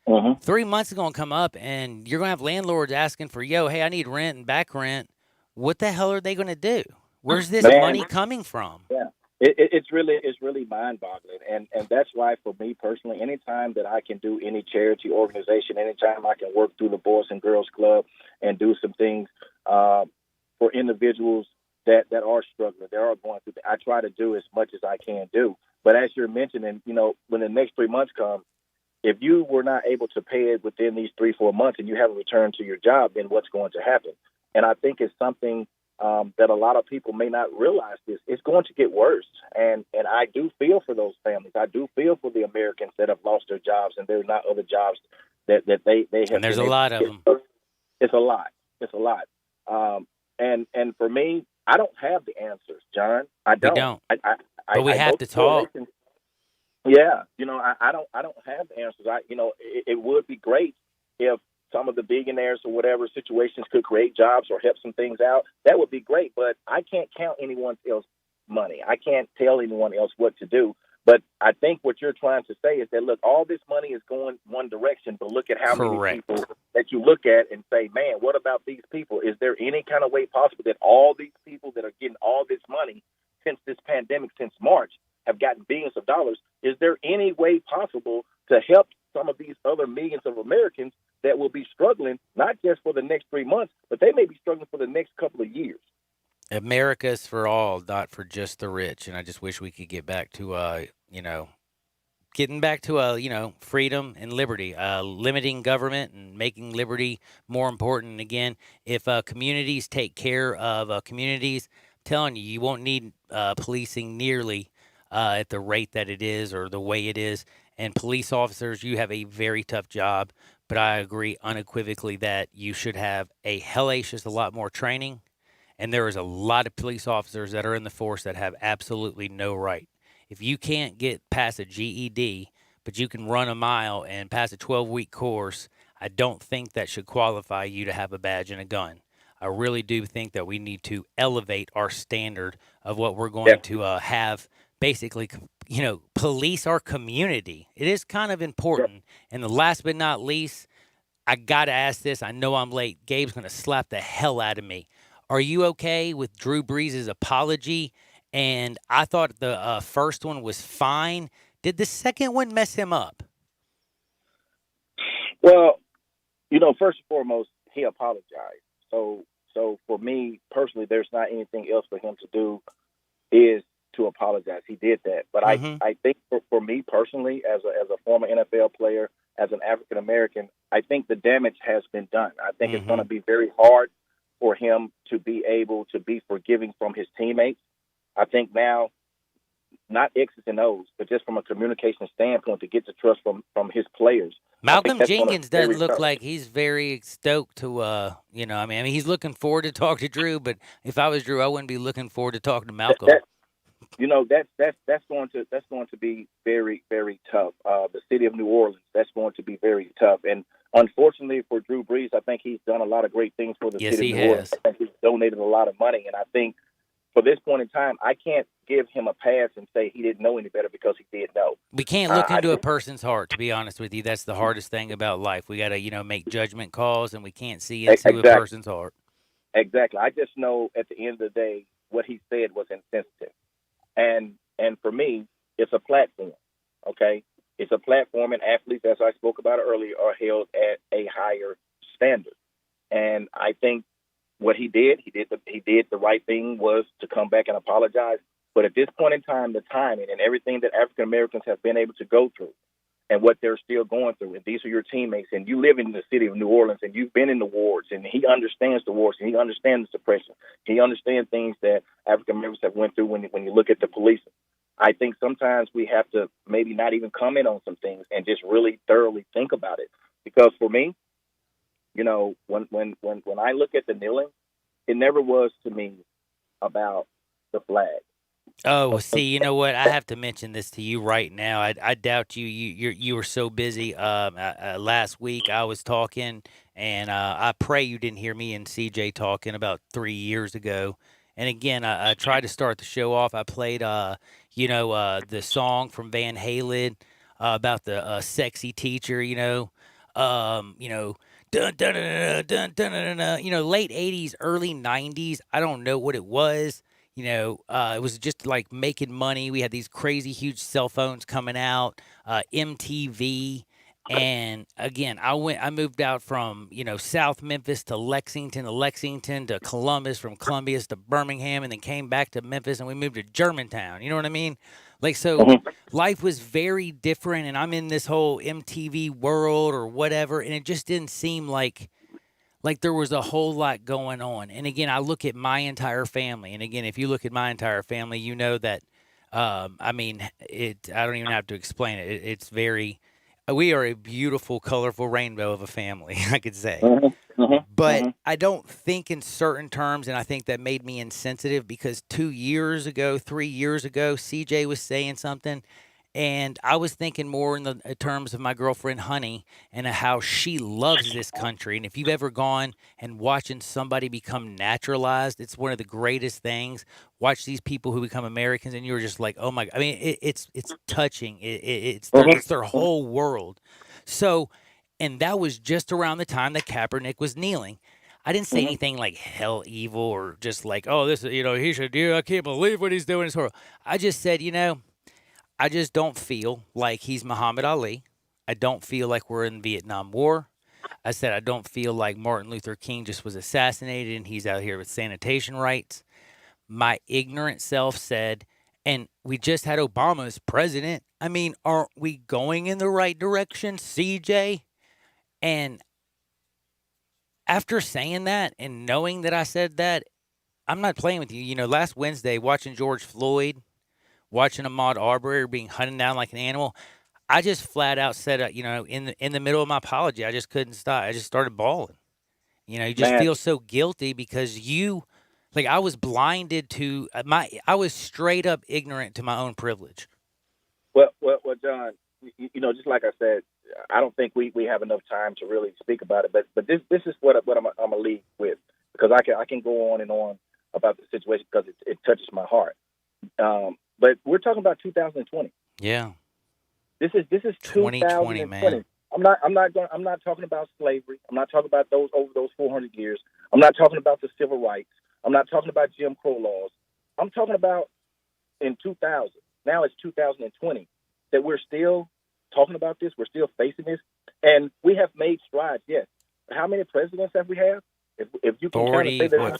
3 months is going to come up, and you're going to have landlords asking for, hey, I need rent and back rent. What the hell are they going to do? Where's this money coming from? Yeah, it's really mind-boggling, and that's why, for me personally, anytime that I can do any charity organization, anytime I can work through the Boys and Girls Club and do some things for individuals that are struggling, that are going through, I try to do as much as I can do. But as you're mentioning, when the next 3 months come, if you were not able to pay it within these 3-4 months and you haven't returned to your job, then what's going to happen? And I think it's something that a lot of people may not realize this. It's going to get worse. And I do feel for those families. I do feel for the Americans that have lost their jobs and there's not other jobs that they have. And there's a lot of them. It's a lot. It's a lot. And for me, I don't have the answers, John. I don't. We don't. But we have to talk. Yeah, I don't have the answers. It would be great if some of the billionaires or whatever situations could create jobs or help some things out. That would be great, but I can't count anyone else's money. I can't tell anyone else what to do. But I think what you're trying to say is that, look, all this money is going one direction, but look at how many people that you look at and say, man, what about these people? Is there any kind of way possible that all these people that are getting all this money since this pandemic, since March, have gotten billions of dollars? Is there any way possible to help some of these other millions of Americans that will be struggling, not just for the next 3 months, but they may be struggling for the next couple of years? America's for all, not for just the rich. And I just wish we could get back to, getting back to, freedom and liberty, limiting government and making liberty more important. And again, if communities take care of communities, I'm telling you, you won't need policing nearly at the rate that it is or the way it is. And police officers, you have a very tough job, but I agree unequivocally that you should have a hellacious, a lot more training. And there is a lot of police officers that are in the force that have absolutely no right. If you can't get past a GED, but you can run a mile and pass a 12-week course, I don't think that should qualify you to have a badge and a gun. I really do think that we need to elevate our standard of what we're going to have, basically, police our community. It is kind of important. And the last but not least, I got to ask this. I know I'm late. Gabe's going to slap the hell out of me. Are you okay with Drew Brees' apology? And I thought the first one was fine. Did the second one mess him up? Well, first and foremost, he apologized. So for me personally, there's not anything else for him to do is to apologize. He did that. But I think for me personally, as a former NFL player, as an African American, I think the damage has been done. I think it's going to be very hard for him to be able to be forgiving from his teammates. I think now, not X's and O's, but just from a communication standpoint, to get the trust from his players. Malcolm that's gonna Jenkins be very doesn't look tough. like he's very stoked to, I mean, he's looking forward to talk to Drew, but if I was Drew, I wouldn't be looking forward to talking to Malcolm. That's going to be very, very tough. The city of New Orleans, that's going to be very tough. And unfortunately for Drew Brees, I think he's done a lot of great things for the Yes, city he of New Orleans. has. I think he's donated a lot of money, and I think for this point in time, I can't give him a pass and say he didn't know any better because he did know. We can't look into a person's heart, to be honest with you. That's the hardest thing about life. We got to, make judgment calls, and we can't see into a person's heart. Exactly. I just know at the end of the day, what he said was insensitive. And for me, it's a platform, okay? It's a platform, and athletes, as I spoke about earlier, are held at a higher standard. And I think what he did the right thing was to come back and apologize. But at this point in time, the timing and everything that African Americans have been able to go through and what they're still going through, and these are your teammates, and you live in the city of New Orleans, and you've been in the wars, and he understands the wars, and he understands the suppression. He understands things that African Americans have went through when you look at the policing. I think sometimes we have to maybe not even comment on some things and just really thoroughly think about it. Because for me, when I look at the kneeling, it never was to me about the flag. Oh, see, you know what? I have to mention this to you right now. I doubt you were so busy. Last week I was talking, and I pray you didn't hear me and CJ talking about 3 years ago. And again, I tried to start the show off. I played, the song from Van Halen about the sexy teacher. Dun, dun, dun, dun, dun, dun, dun, late 80s, early 90s. I don't know what it was. It was just like making money. We had these crazy huge cell phones coming out, MTV. And again, I moved out from, South Memphis to Lexington to Columbus, from Columbus to Birmingham, and then came back to Memphis, and we moved to Germantown. You know what I mean? Like, so life was very different, and I'm in this whole MTV world or whatever, and it just didn't seem like there was a whole lot going on. And again, I look at my entire family, and again, if you look at my entire family, you know that, I don't even have to explain it. It's very... We are a beautiful, colorful rainbow of a family, I could say. But I don't think in certain terms, and I think that made me insensitive because 3 years ago, CJ was saying something, and I was thinking more in the terms of my girlfriend, Honey, and how she loves this country. And if you've ever gone and watching somebody become naturalized, it's one of the greatest things. Watch these people who become Americans, and you're just like, oh my! I mean, it's touching. It's their whole world. So, and that was just around the time that Kaepernick was kneeling. I didn't say anything like hell evil or just like, oh, this, he should do. I can't believe what he's doing. It's horrible. I just said, I just don't feel like he's Muhammad Ali. I don't feel like we're in the Vietnam War. I said I don't feel like Martin Luther King just was assassinated and he's out here with sanitation rights. My ignorant self said, and we just had Obama as president. I mean, aren't we going in the right direction, CJ? And after saying that and knowing that I said that, I'm not playing with you. Last Wednesday, watching George Floyd, watching Ahmaud Arbery being hunted down like an animal, I just flat out said, in the middle of my apology, I just couldn't stop. I just started bawling. You just feel so guilty because I was blinded to I was straight up ignorant to my own privilege. Well, John, just like I said, I don't think we have enough time to really speak about it. But this is what I'm gonna leave with, because I can go on and on about the situation because it touches my heart. But we're talking about 2020. Yeah. This is 2020, man. I'm not talking about slavery. I'm not talking about those 400 years. I'm not talking about the civil rights. I'm not talking about Jim Crow laws. I'm talking about in 2000. Now it's 2020 that we're still talking about this. We're still facing this, and we have made strides. Yes. How many presidents have we had? If you can kind of say there's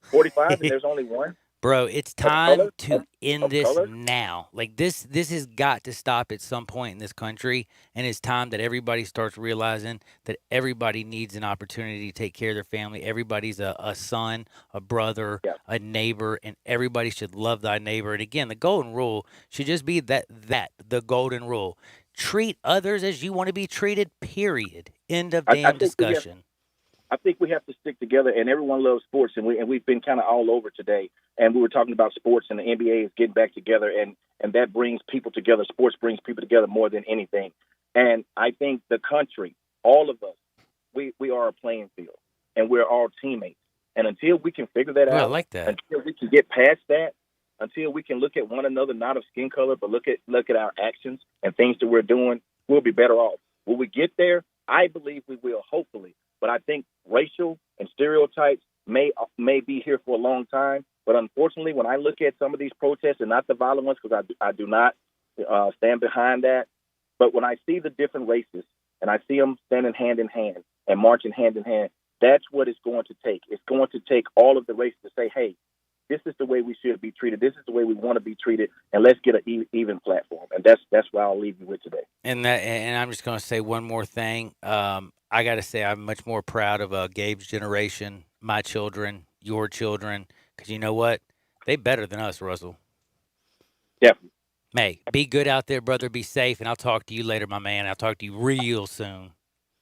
45, and there's only one. Bro, it's time to end this now. Like this has got to stop at some point in this country, and it's time that everybody starts realizing that everybody needs an opportunity to take care of their family. Everybody's a son, a brother, a neighbor, and everybody should love thy neighbor. And again, the golden rule should just be the golden rule. treat others as you want to be treated, period. End of damn discussion. I think we have to stick together, and everyone loves sports, and we've been kind of all over today. And we were talking about sports, and the NBA is getting back together, and that brings people together. Sports brings people together more than anything. And I think the country, all of us, we are a playing field, and we're all teammates. And until we can figure that out, I like that. Until we can get past that, until we can look at one another, not of skin color, but look at our actions and things that we're doing, we'll be better off. Will we get there? I believe we will, hopefully. But I think racial and stereotypes may be here for a long time. But unfortunately, when I look at some of these protests, and not the violent ones, because I do not stand behind that, but when I see the different races and I see them standing hand in hand and marching hand in hand, that's what it's going to take. It's going to take all of the races to say, hey, this is the way we should be treated. This is the way we want to be treated, and let's get an even platform. And that's what I'll leave you with today. And I'm just going to say one more thing. I got to say I'm much more proud of Gabe's generation, my children, your children, because you know what? They better than us, Russell. Definitely. Hey, be good out there, brother. Be safe, and I'll talk to you later, my man. I'll talk to you real soon.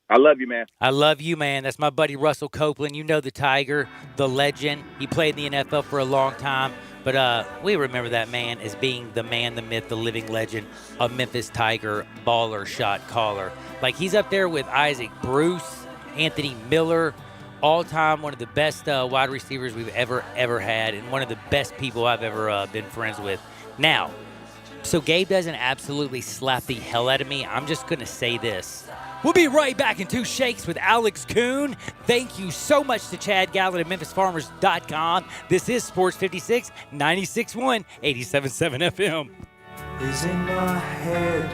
I love you, man. I love you, man. That's my buddy Russell Copeland. You know the Tiger, the legend. He played in the NFL for a long time. But we remember that man as being the man, the myth, the living legend, a Memphis Tiger baller shot caller. Like, he's up there with Isaac Bruce, Anthony Miller, all-time one of the best wide receivers we've ever had, and one of the best people I've ever been friends with. Now, so Gabe doesn't absolutely slap the hell out of me. I'm just going to say this. We'll be right back in 2 Shakes with Alex Kuhn. Thank you so much to Chad Gallant at MemphisFarmers.com. This is Sports 56, 96.1, 87.7 FM. Is in my head.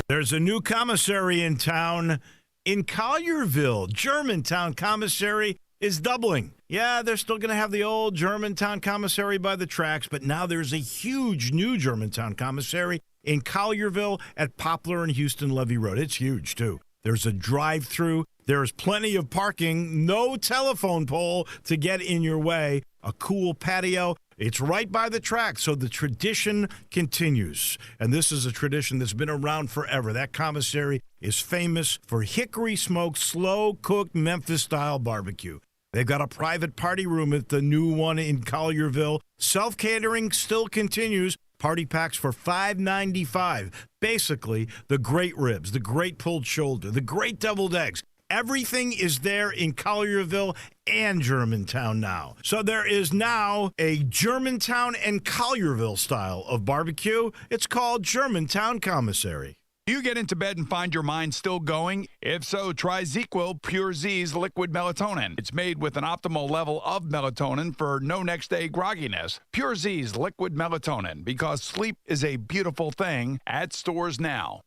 There's a new commissary in town in Collierville. Germantown Commissary is doubling. Yeah, they're still going to have the old Germantown Commissary by the tracks, but now there's a huge new Germantown Commissary in Collierville at Poplar and Houston Levy Road. It's huge, too. There's a drive-through. There's plenty of parking. No telephone pole to get in your way. A cool patio. It's right by the track, so the tradition continues. And this is a tradition that's been around forever. That commissary is famous for hickory-smoked, slow-cooked Memphis-style barbecue. They've got a private party room at the new one in Collierville. Self-catering still continues. Party packs for $5.95. Basically, the great ribs, the great pulled shoulder, the great deviled eggs. Everything is there in Collierville and Germantown now. So there is now a Germantown and Collierville style of barbecue. It's called Germantown Commissary. Do you get into bed and find your mind still going? If so, try ZzzQuil Pure Z's liquid melatonin. It's made with an optimal level of melatonin for no next day grogginess. Pure Z's liquid melatonin, because sleep is a beautiful thing, at stores now.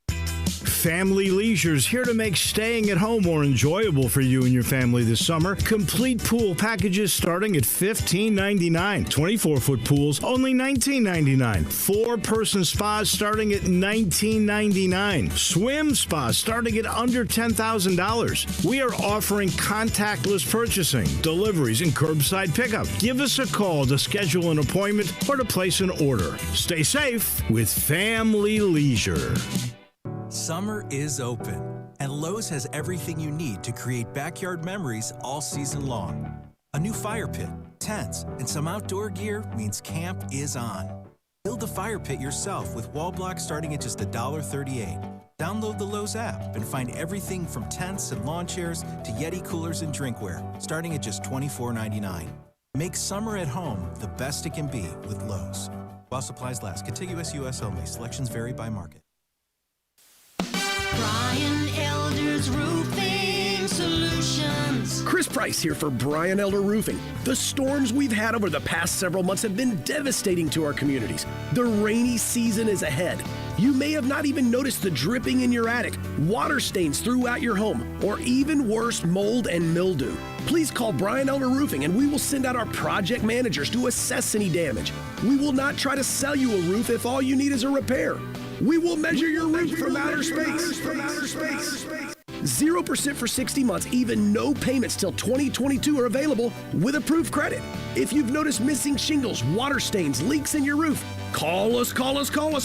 Family Leisure's here to make staying at home more enjoyable for you and your family this summer. Complete pool packages starting at $15.99. 24-foot pools only $19.99. 4-person spas starting at $19.99. Swim spas starting at under $10,000. We are offering contactless purchasing, deliveries, and curbside pickup. Give us a call to schedule an appointment or to place an order. Stay safe with Family Leisure. Summer is open, and Lowe's has everything you need to create backyard memories all season long. A new fire pit, tents, and some outdoor gear means camp is on. Build a fire pit yourself with wall blocks starting at just $1.38. Download the Lowe's app and find everything from tents and lawn chairs to Yeti coolers and drinkware starting at just $24.99. Make summer at home the best it can be with Lowe's. While supplies last, contiguous U.S. only. Selections vary by market. Brian Elder's Roofing Solutions. Chris Price here for Brian Elder Roofing. The storms we've had over the past several months have been devastating to our communities. The rainy season is ahead. You may have not even noticed the dripping in your attic, water stains throughout your home, or even worse, mold and mildew. Please call Brian Elder Roofing and we will send out our project managers to assess any damage. We will not try to sell you a roof if all you need is a repair. We will measure your roof from outer space. 0% for 60 months, even no payments till 2022 are available with approved credit. If you've noticed missing shingles, water stains, leaks in your roof, Call us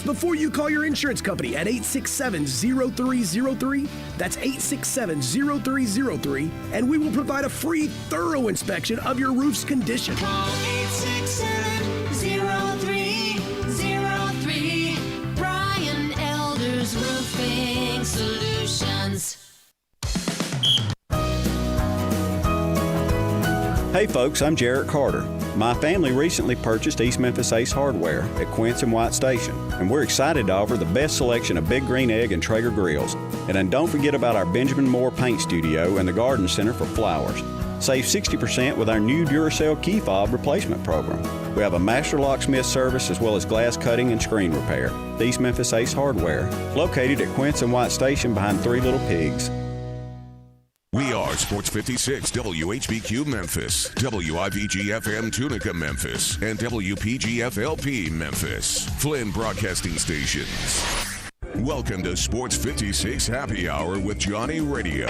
before you call your insurance company at 867-0303. That's 867-0303, and we will provide a free, thorough inspection of your roof's condition. Call 867-0303. Brian Elders Roofing Solutions. Hey folks, I'm Jarrett Carter. My family recently purchased East Memphis Ace Hardware at Quince and White Station, and we're excited to offer the best selection of Big Green Egg and Traeger grills. And then don't forget about our Benjamin Moore Paint Studio and the Garden Center for flowers. Save 60% with our new Duracell key fob replacement program. We have a master locksmith service as well as glass cutting and screen repair. The East Memphis Ace Hardware, located at Quince and White Station behind Three Little Pigs. We are Sports 56 WHBQ Memphis, WIVG-FM Tunica Memphis, and WPG-FLP Memphis, Flynn Broadcasting Stations. Welcome to Sports 56 Happy Hour with Johnny Radio.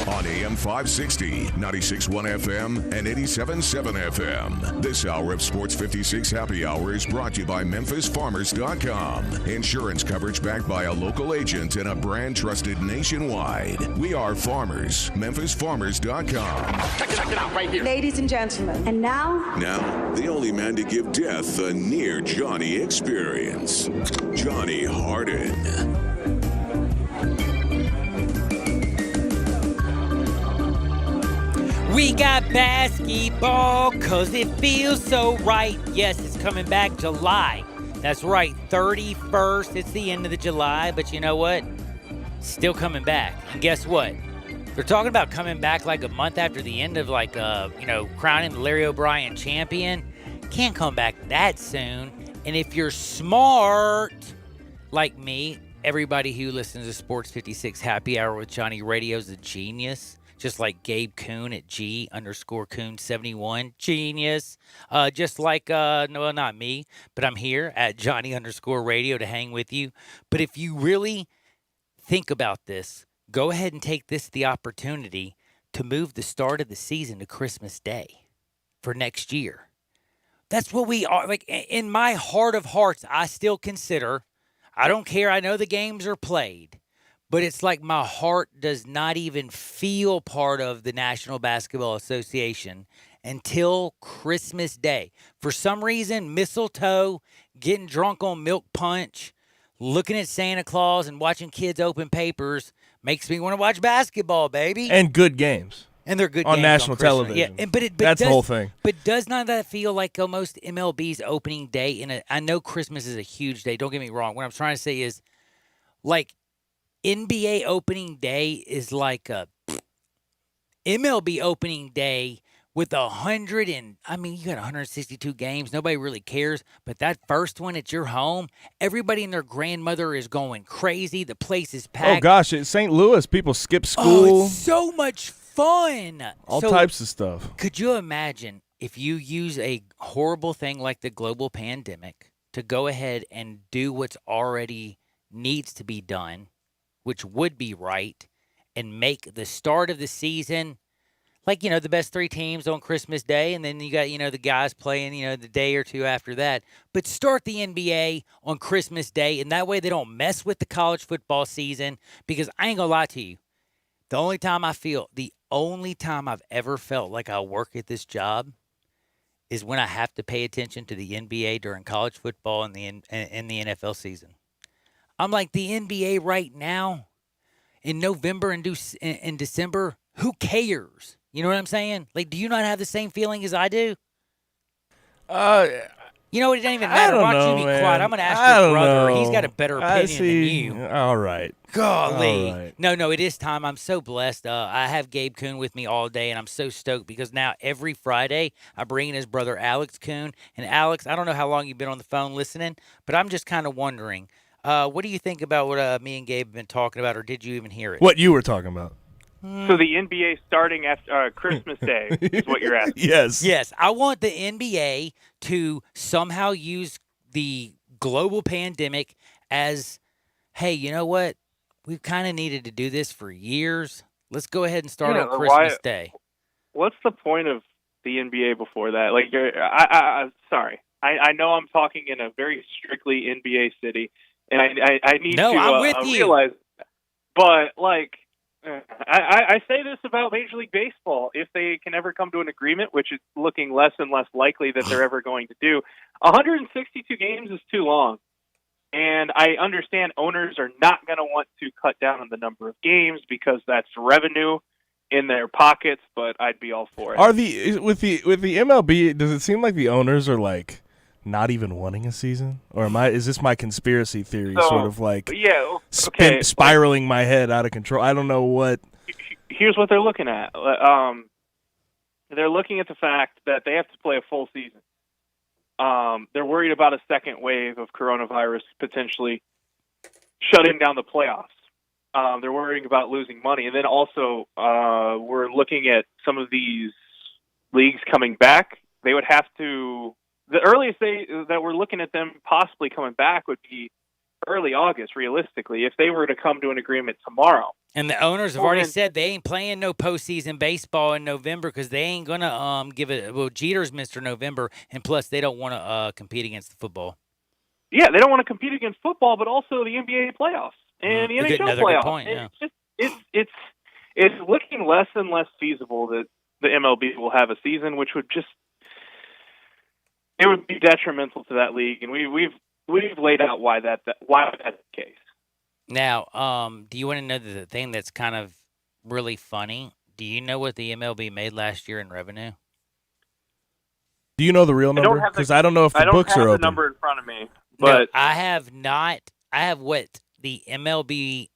On AM 560, 96.1 FM, and 87.7 FM. This hour of Sports 56 Happy Hour is brought to you by MemphisFarmers.com. Insurance coverage backed by a local agent and a brand trusted nationwide. We are farmers. MemphisFarmers.com. Check it out right here. Ladies and gentlemen. And now? Now, the only man to give death a near Johnny experience. Johnny Harden. We got basketball because it feels so right. Yes, it's coming back July. That's right, 31st. It's the end of the July, but you know what? Still coming back. And guess what? They're talking about coming back like a month after the end of crowning the Larry O'Brien champion. Can't come back that soon. And if you're smart like me, everybody who listens to Sports 56 Happy Hour with Johnny Radio is a genius. Just like Gabe Kuhn at G_Kuhn71. Genius. Just like, no, not me, but I'm here at Johnny_Radio to hang with you. But if you really think about this, go ahead and take this the opportunity to move the start of the season to Christmas Day for next year. That's what we are. Like, in my heart of hearts, I still consider, I don't care, I know the games are played, but it's like my heart does not even feel part of the National Basketball Association until Christmas Day. For some reason, mistletoe, getting drunk on milk punch, looking at Santa Claus and watching kids open papers makes me want to watch basketball, baby. And good games. And they're good on games national on Christmas. television. Yeah, but that's the whole thing. But does not that feel like almost MLB's opening day? I know Christmas is a huge day. Don't get me wrong. What I'm trying to say is, like, NBA opening day is like a MLB opening day with you got 162 games. Nobody really cares. But that first one at your home, everybody and their grandmother is going crazy. The place is packed. Oh, gosh. At St. Louis, people skip school. Oh, it's so much fun. All types of stuff. Could you imagine if you use a horrible thing like the global pandemic to go ahead and do what's already needs to be done, which would be right, and make the start of the season like, the best three teams on Christmas Day, and then you got, the guys playing, the day or two after that. But start the NBA on Christmas Day, and that way they don't mess with the college football season, because I ain't gonna lie to you, the only time I've ever felt like I work at this job is when I have to pay attention to the NBA during college football and the NFL season. I'm like, the NBA right now, in November and in December, who cares? You know what I'm saying? Like, do you not have the same feeling as I do? You know what? It doesn't even matter. Why don't you be quiet? I'm going to ask your brother. He's got a better opinion than you. All right. Golly. All right. No, it is time. I'm so blessed. I have Gabe Kuhn with me all day, and I'm so stoked because now every Friday I bring in his brother Alex Kuhn. And Alex, I don't know how long you've been on the phone listening, but I'm just kind of wondering, what do you think about what me and Gabe have been talking about, or did you even hear it? What you were talking about. So the NBA starting after Christmas Day is what you're asking? Yes. I want the NBA to somehow use the global pandemic as, hey, you know what? We've kind of needed to do this for years. Let's go ahead and start on Christmas Day. what's the point of the NBA before that? Like, I'm sorry. I know I'm talking in a very strictly NBA city, and I need to I'm with you. realize. But like, I say this about Major League Baseball. If they can ever come to an agreement, which is looking less and less likely that they're ever going to do, 162 games is too long. And I understand owners are not going to want to cut down on the number of games because that's revenue in their pockets, but I'd be all for it. With the MLB, does it seem like the owners are like not even wanting a season? Or is this my conspiracy theory sort of like spiraling my head out of control? I don't know what. Here's what they're looking at. They're looking at the fact that they have to play a full season. They're worried about a second wave of coronavirus potentially shutting down the playoffs. They're worrying about losing money. And then also, we're looking at some of these leagues coming back. They would have to, the earliest that we're looking at them possibly coming back would be early August, realistically, if they were to come to an agreement tomorrow. And the owners have already said they ain't playing no postseason baseball in November because they ain't going to give it. Well, Jeter's Mr. November, and plus they don't want to compete against the football. Yeah, they don't want to compete against football, but also the NBA playoffs and the NHL playoffs. Good point, yeah. It's looking less and less feasible that the MLB will have a season, which would it would be detrimental to that league, and we've laid out why that's the case. Now, do you want to know the thing that's kind of really funny? Do you know what the MLB made last year in revenue? Do you know the real number? Because I don't know if the books are open. I don't have the number in front of me, but no, I have not. I have what the MLB.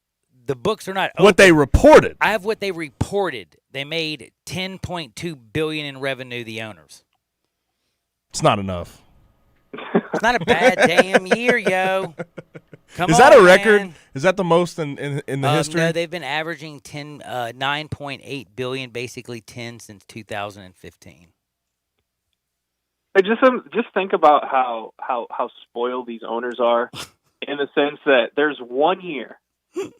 The books are not open. What they reported. I have what they reported. They made $10.2 billion in revenue. The owners. It's not enough. It's not a bad damn year, yo. Is that a record? Man. Is that the most in the history? No, they've been averaging 9.8 billion, basically 10 since 2015. Just think about how spoiled these owners are, in the sense that there's 1 year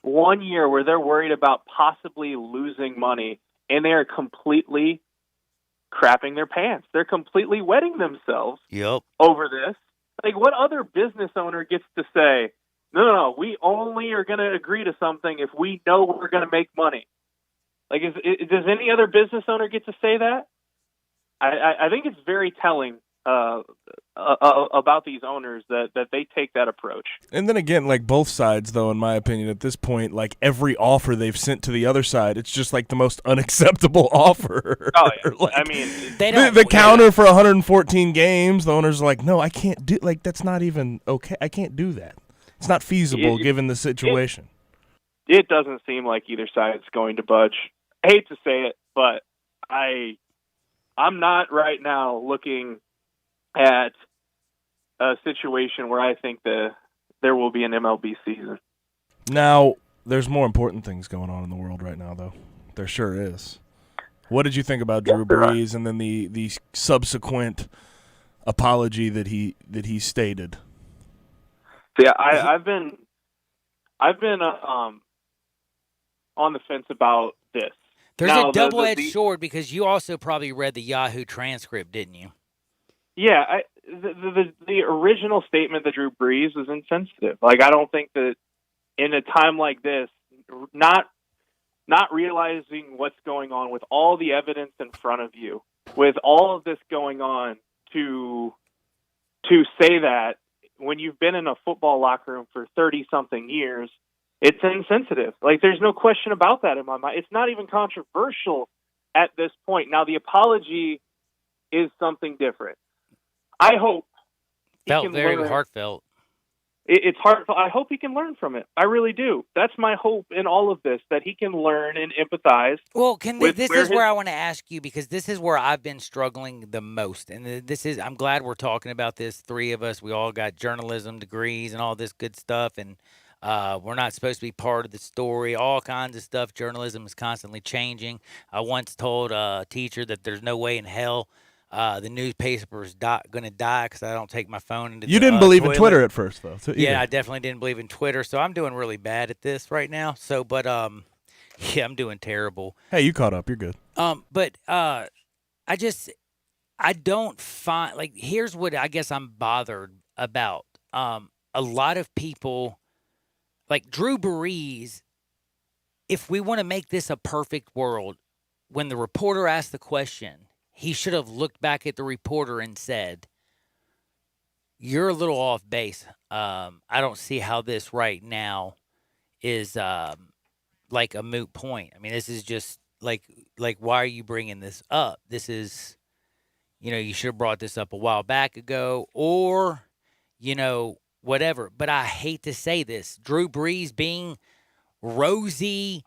where they're worried about possibly losing money, and they are completely crapping their pants. They're completely wetting themselves over this. Like, what other business owner gets to say, no, we only are going to agree to something if we know we're going to make money? Like, does any other business owner get to say that? I think it's very telling about these owners that they take that approach. And then again, like both sides, though, in my opinion, at this point, like every offer they've sent to the other side, it's just like the most unacceptable offer. Oh, yeah. Like, I mean, the counter for 114 games, the owners are like, no, I can't do, like, that's not even okay. I can't do that. It's not feasible given the situation. It doesn't seem like either side's going to budge. I hate to say it, but I'm not right now looking at a situation where I think there will be an MLB season. Now, there's more important things going on in the world right now, though. There sure is. What did you think about Drew Brees and then the subsequent apology that he stated? So yeah, I've been on the fence about this. There's a double-edged sword because you also probably read the Yahoo transcript, didn't you? Yeah, the original statement that Drew Brees was insensitive. Like, I don't think that in a time like this, not realizing what's going on with all the evidence in front of you, with all of this going on, to say that when you've been in a football locker room for 30-something years, it's insensitive. Like, there's no question about that in my mind. It's not even controversial at this point. Now, the apology is something different. I hope felt very heartfelt. It's heartfelt. I hope he can learn from it. I really do. That's my hope in all of this, that he can learn and empathize. Well, this is where I want to ask you, because this is where I've been struggling the most. And I'm glad we're talking about this. Three of us, we all got journalism degrees and all this good stuff. And we're not supposed to be part of the story, all kinds of stuff. Journalism is constantly changing. I once told a teacher that there's no way in hell the newspaper's going to die because I don't take my phone into the You didn't believe in Twitter at first, though. Yeah, I definitely didn't believe in Twitter, so I'm doing really bad at this right now. So, but yeah, I'm doing terrible. Hey, you caught up. You're good. But I don't find, like, here's what I guess I'm bothered about. A lot of people, like Drew Brees, if we want to make this a perfect world, when the reporter asked the question, he should have looked back at the reporter and said, "You're a little off base. I don't see how this right now is like a moot point. I mean, this is just like why are you bringing this up? This is, you should have brought this up a while back ago, or, whatever." But I hate to say this, Drew Brees being rosy,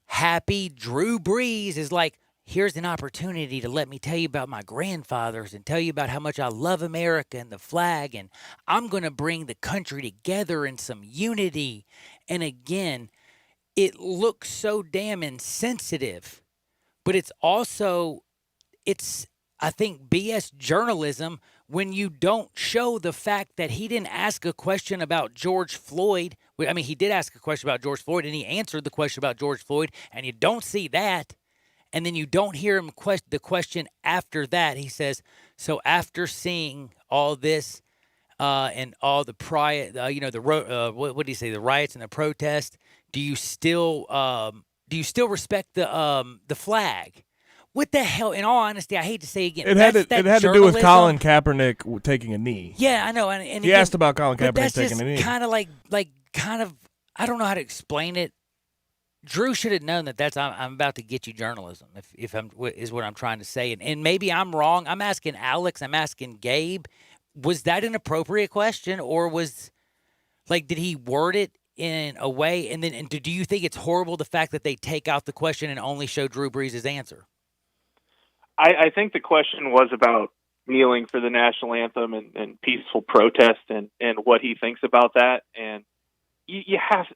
happy Drew Brees is like, here's an opportunity to let me tell you about my grandfathers and tell you about how much I love America and the flag, and I'm going to bring the country together in some unity. And again, it looks so damn insensitive, but it's also, I think, BS journalism when you don't show the fact that he didn't ask a question about George Floyd. I mean, he did ask a question about George Floyd, and he answered the question about George Floyd, and you don't see that. And then you don't hear him the question after that. He says, so after seeing all this and all the what did he say, the riots and the protests, do you still respect the flag? What the hell? In all honesty, I hate to say again, it had to do with Colin Kaepernick taking a knee. Yeah, I know. And he again, asked about Colin Kaepernick taking a knee. Kind of like I don't know how to explain it. Drew should have known that I'm about to get you journalism. Is what I'm trying to say, and maybe I'm wrong. I'm asking Alex. I'm asking Gabe. Was that an appropriate question, or did he word it in a way? And do you think it's horrible the fact that they take out the question and only show Drew Brees' answer? I think the question was about kneeling for the national anthem and peaceful protest and what he thinks about that. And you have,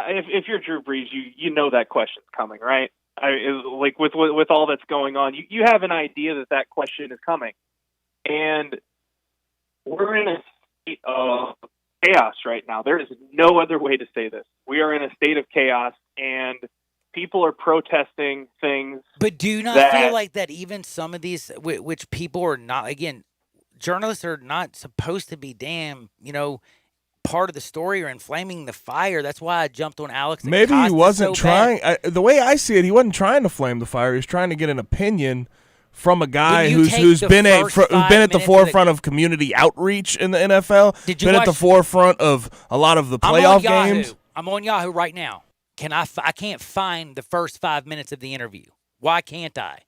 if you're Drew Brees, you know that question's coming, right? With all that's going on, you have an idea that question is coming. And we're in a state of chaos right now. There is no other way to say this. We are in a state of chaos, and people are protesting things. But do you not feel like that even some of these, which people are not, again, journalists are not supposed to be part of the story or inflaming the fire? That's why I jumped on Alex. Maybe he wasn't trying. The way I see it, he wasn't trying to flame the fire. He was trying to get an opinion from a guy who's been at the forefront of community outreach in the NFL. Been at the forefront of a lot of the playoff games. I'm on Yahoo right now. I can't find the first 5 minutes of the interview. Why can't I?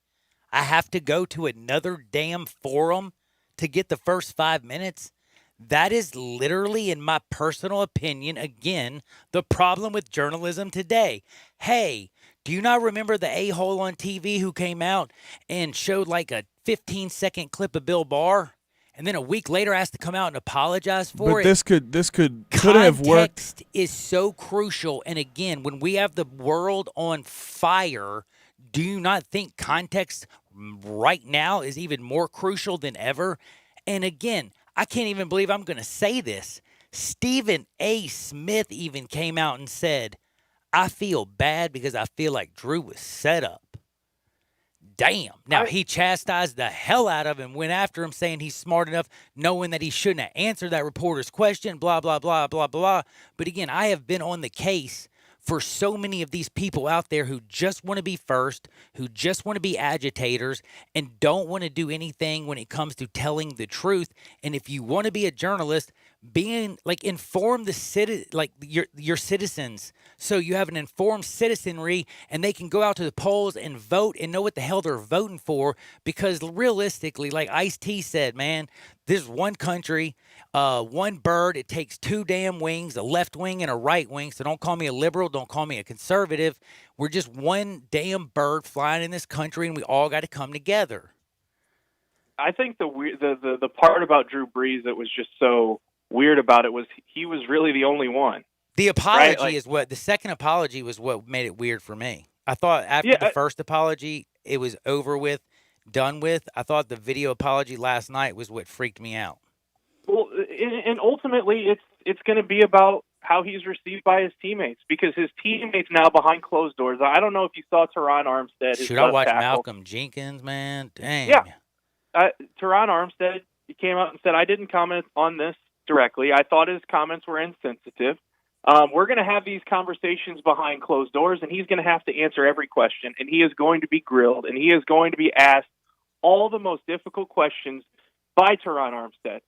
I have to go to another damn forum to get the first 5 minutes? That is literally, in my personal opinion, again, the problem with journalism today. Hey, do you not remember the a-hole on TV who came out and showed like a 15-second clip of Bill Barr? And then a week later asked to come out and apologize for it. But this could have worked. Context is so crucial. And again, when we have the world on fire, do you not think context right now is even more crucial than ever? And again, I can't even believe I'm going to say this. Stephen A. Smith even came out and said, I feel bad because I feel like Drew was set up. Damn. Now, he chastised the hell out of him, went after him, saying he's smart enough, knowing that he shouldn't have answered that reporter's question, blah, blah, blah, blah, blah. But again, I have been on the case for so many of these people out there who just want to be first, who just want to be agitators, and don't want to do anything when it comes to telling the truth. And if you want to be a journalist, inform your citizens, so you have an informed citizenry and they can go out to the polls and vote and know what the hell they're voting for. Because realistically, like Ice-T said, man, there's one country, one bird. It takes two damn wings, a left wing and a right wing. So don't call me a liberal, don't call me a conservative. We're just one damn bird flying in this country, and we all got to come together. I think the part about Drew Brees that was just so weird about it was he was really the only one. The apology the second apology was what made it weird for me. I thought after the first apology, it was over with, done with. I thought the video apology last night was what freaked me out. Well, and ultimately, it's going to be about how he's received by his teammates, because his teammates now behind closed doors. I don't know if you saw Teron Armstead. Should I watch Malcolm Jenkins, man? Dang. Yeah. Teron Armstead, he came out and said, I didn't comment on this directly. I thought his comments were insensitive. We're going to have these conversations behind closed doors, and he's going to have to answer every question, and he is going to be grilled, and he is going to be asked all the most difficult questions by Teron Armstead,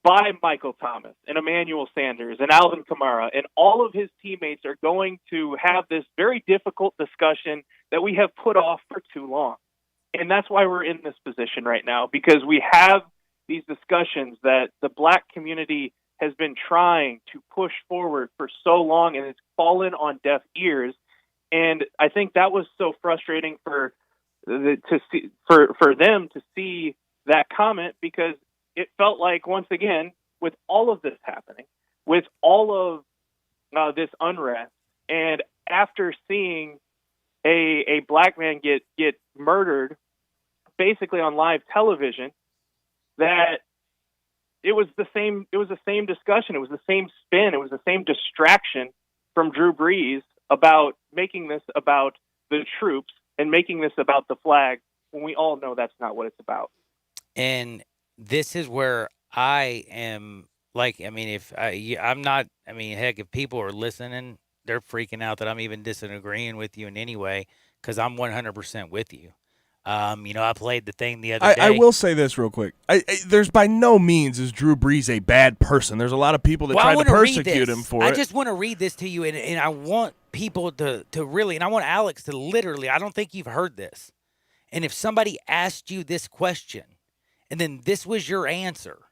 by Michael Thomas, and Emmanuel Sanders, and Alvin Kamara, and all of his teammates are going to have this very difficult discussion that we have put off for too long. And that's why we're in this position right now, because we have these discussions that the black community has been trying to push forward for so long, and it's fallen on deaf ears. And I think that was so frustrating for them to see that comment, because it felt like, once again, with all of this happening, with all of this unrest, and after seeing a black man get murdered basically on live television, that it was the same discussion, it was the same spin, it was the same distraction from Drew Brees about making this about the troops and making this about the flag, when we all know that's not what it's about. And this is where I am, like, I mean, if people are listening, they're freaking out that I'm even disagreeing with you in any way, because I'm 100% with you. I played the thing the other day. I will say this real quick. There's by no means is Drew Brees a bad person. There's a lot of people that tried to persecute him for it. I just want to read this to you, and I want people to really, and I want Alex to literally, I don't think you've heard this. And if somebody asked you this question, and then this was your answer,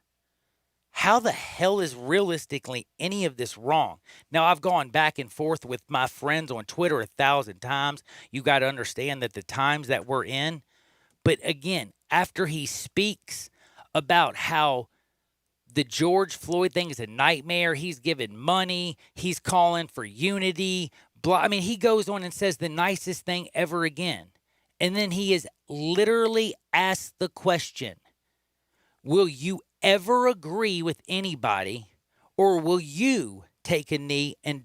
how the hell is realistically any of this wrong? Now, I've gone back and forth with my friends on Twitter 1,000 times. You got to understand that the times that we're in. But again, after he speaks about how the George Floyd thing is a nightmare, he's giving money, he's calling for unity, blah. I mean, he goes on and says the nicest thing ever again. And then he is literally asked the question, will you ever agree with anybody, or will you take a knee and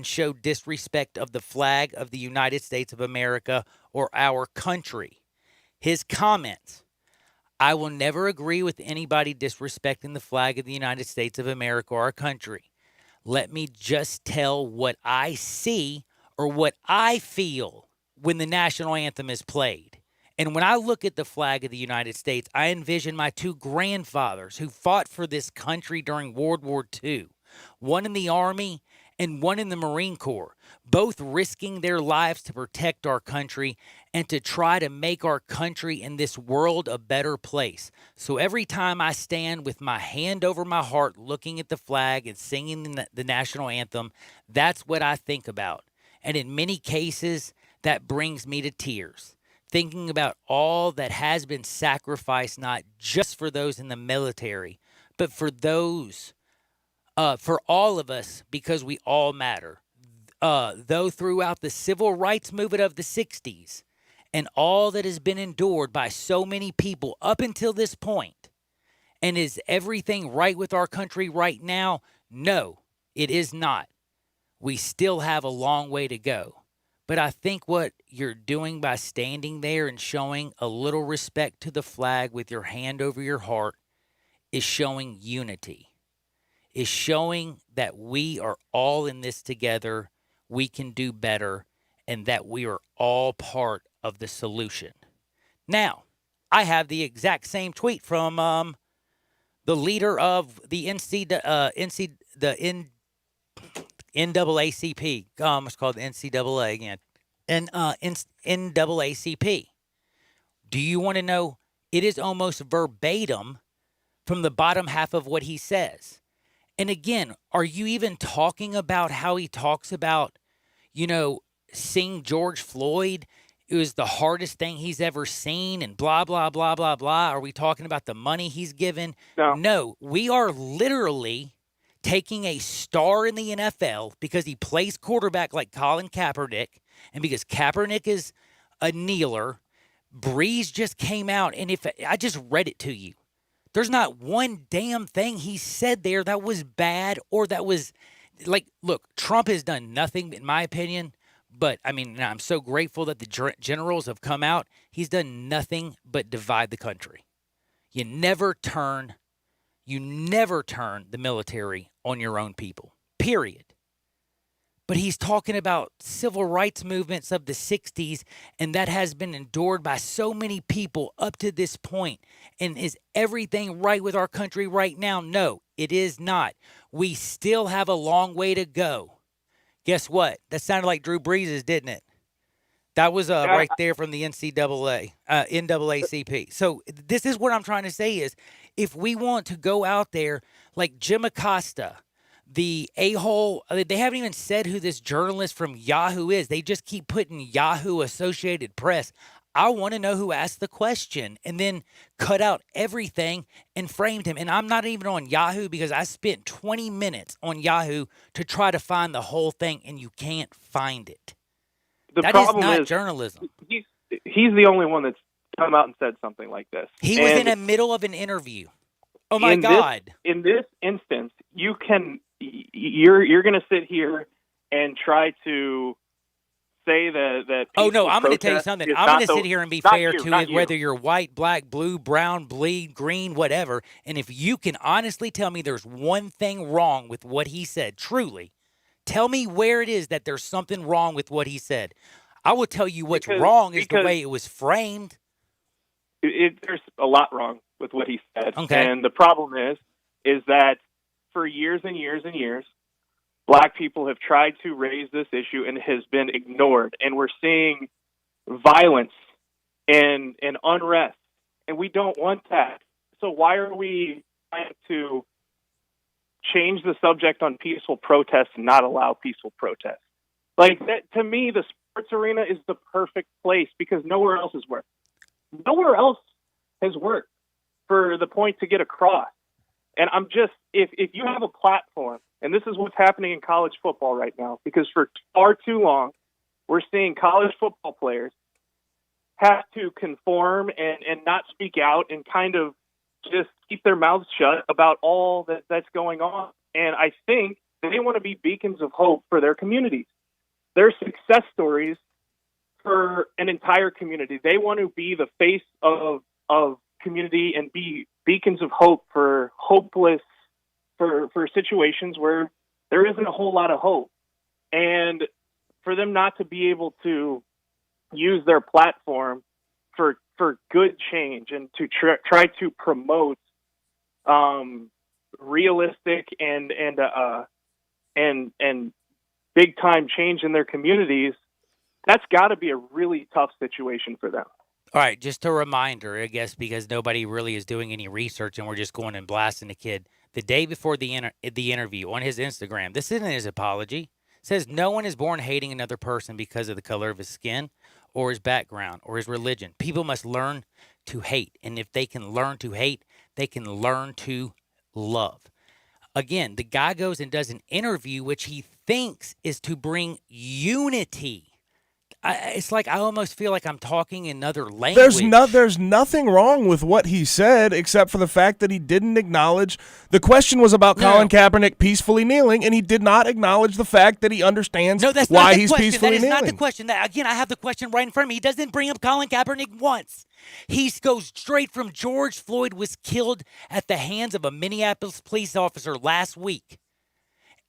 show disrespect of the flag of the United States of America or our country? His comments: I will never agree with anybody disrespecting the flag of the United States of America or our country. Let me just tell what I see or what I feel when the national anthem is played. And when I look at the flag of the United States, I envision my two grandfathers who fought for this country during World War II, one in the Army and one in the Marine Corps, both risking their lives to protect our country and to try to make our country and this world a better place. So every time I stand with my hand over my heart looking at the flag and singing the national anthem, that's what I think about. And in many cases, that brings me to tears, thinking about all that has been sacrificed, not just for those in the military, but for those, for all of us, because we all matter. Though throughout the civil rights movement of the 60s and all that has been endured by so many people up until this point, and is everything right with our country right now? No, it is not. We still have a long way to go. But I think what you're doing by standing there and showing a little respect to the flag with your hand over your heart is showing unity, is showing that we are all in this together, we can do better, and that we are all part of the solution. Now, I have the exact same tweet from the leader of the NAACP. It's called the NCAA again. And NAACP. Do you want to know? It is almost verbatim from the bottom half of what he says. And again, are you even talking about how he talks about, seeing George Floyd? It was the hardest thing he's ever seen and blah, blah, blah, blah, blah. Are we talking about the money he's given? No, we are literally taking a star in the NFL because he plays quarterback like Colin Kaepernick, and because Kaepernick is a kneeler. Brees just came out, and if I just read it to you, there's not one damn thing he said there that was bad or that was look, Trump has done nothing, in my opinion. But, I mean, I'm so grateful that the generals have come out. He's done nothing but divide the country. You never turn the military on your own people, period. But he's talking about civil rights movements of the 60s, and that has been endured by so many people up to this point. And is everything right with our country right now? No, it is not. We still have a long way to go. Guess what? That sounded like Drew Brees', didn't it? That was right there from the NAACP. So this is what I'm trying to say is if we want to go out there like Jim Acosta, the a-hole, they haven't even said who this journalist from Yahoo is. They just keep putting Yahoo Associated Press. I want to know who asked the question and then cut out everything and framed him. And I'm not even on Yahoo because I spent 20 minutes on Yahoo to try to find the whole thing, and you can't find it. That is not journalism. He's the only one that's come out and said something like this. He was in the middle of an interview. Oh, my God. In this instance, you're going to sit here and try to say that oh no, I'm going to tell you something. I'm going to sit here and be fair to it, whether you're white, black, blue, brown, bleed, green, whatever. And if you can honestly tell me there's one thing wrong with what he said, truly, tell me where it is that there's something wrong with what he said. I will tell you what's wrong is the way it was framed. There's a lot wrong with what he said. Okay. And the problem is that for years and years and years, Black people have tried to raise this issue and it has been ignored. And we're seeing violence and unrest. And we don't want that. So why are we trying to change the subject on peaceful protests and not allow peaceful protests? Like that, to me, the sports arena is the perfect place because nowhere else has worked. Nowhere else has worked for the point to get across. And I'm just, if you have a platform, and this is what's happening in college football right now, because for far too long, we're seeing college football players have to conform and not speak out and kind of just keep their mouths shut about all that's going on. And I think they want to be beacons of hope for their communities. They're success stories for an entire community. They want to be the face of community and be beacons of hope for hopeless, for situations where there isn't a whole lot of hope. And for them not to be able to use their platform for good change and to try to promote realistic and big time change in their communities, that's got to be a really tough situation for them. All right, just a reminder, I guess, because nobody really is doing any research and we're just going and blasting the kid. The day before the interview on his Instagram, this isn't his apology, says no one is born hating another person because of the color of his skin or his background or his religion. People must learn to hate. And if they can learn to hate, they can learn to love. Again, the guy goes and does an interview which he thinks is to bring unity. It's like I almost feel like I'm talking in another language. There's nothing wrong with what he said except for the fact that he didn't acknowledge. The question was about Colin Kaepernick peacefully kneeling, and he did not acknowledge the fact that he understands why he's peacefully kneeling. That is not the question. Again, I have the question right in front of me. He doesn't bring up Colin Kaepernick once. He goes straight from George Floyd was killed at the hands of a Minneapolis police officer last week.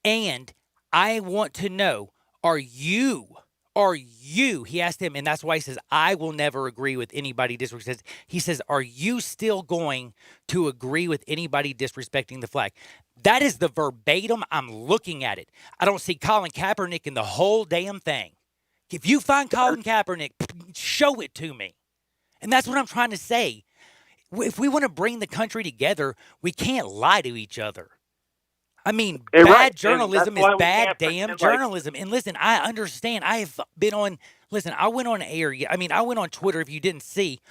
And I want to know, are you, he asked him, and that's why he says, I will never agree with anybody disrespecting. He says, are you still going to agree with anybody disrespecting the flag? That is the verbatim. I'm looking at it. I don't see Colin Kaepernick in the whole damn thing. If you find Colin Kaepernick, show it to me. And that's what I'm trying to say. If we want to bring the country together, we can't lie to each other. I mean, bad journalism is bad damn journalism. And listen, I understand. I went on air. I went on Twitter, if you didn't see,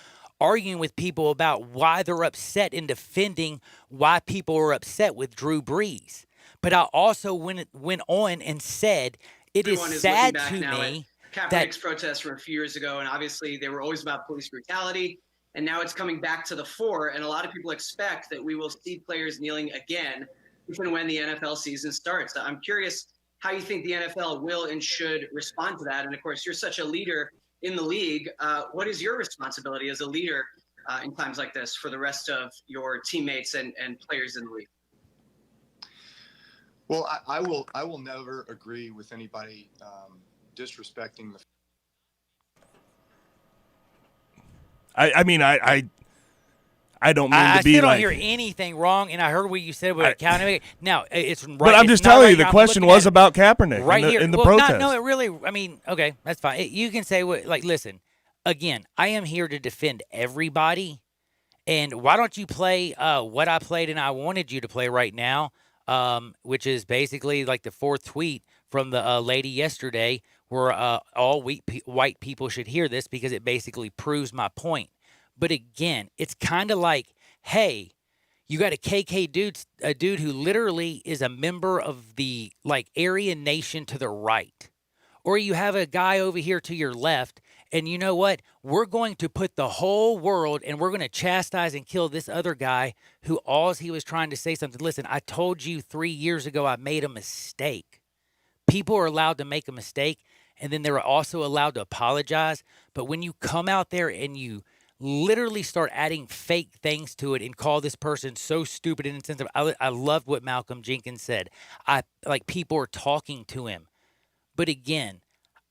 arguing with people about why they're upset and defending why people are upset with Drew Brees. But I also went on and said, it is sad to me Kaepernick's protests from a few years ago, and obviously they were always about police brutality. And now it's coming back to the fore, and a lot of people expect that we will see players kneeling again. if and when the NFL season starts. I'm curious how you think the NFL will and should respond to that. And of course, you're such a leader in the league. What is your responsibility as a leader in times like this for the rest of your teammates and players in the league? Well, I will never agree with anybody disrespecting the. I don't mean I to be still don't like. hear anything wrong, and I heard what you said about accounting. Now it's right. But I'm just telling you, the question was about Kaepernick right in here. the protest. No, it really. I mean, okay, that's fine. You can say what. Like, listen, again, I am here to defend everybody, and why don't you play what I played and I wanted you to play right now, which is basically like the fourth tweet from the lady yesterday, where all white people should hear this because it basically proves my point. But again, it's kind of like, hey, you got a KK dude, a dude who literally is a member of the like Aryan Nation to the right. Or you have a guy over here to your left, and you know what? We're going to put the whole world and we're going to chastise and kill this other guy who he was trying to say something. Listen, I told you 3 years ago I made a mistake. People are allowed to make a mistake, and then they're also allowed to apologize. But when you come out there and you literally start adding fake things to it and call this person so stupid and insensitive. I loved what Malcolm Jenkins said. People are talking to him. But again,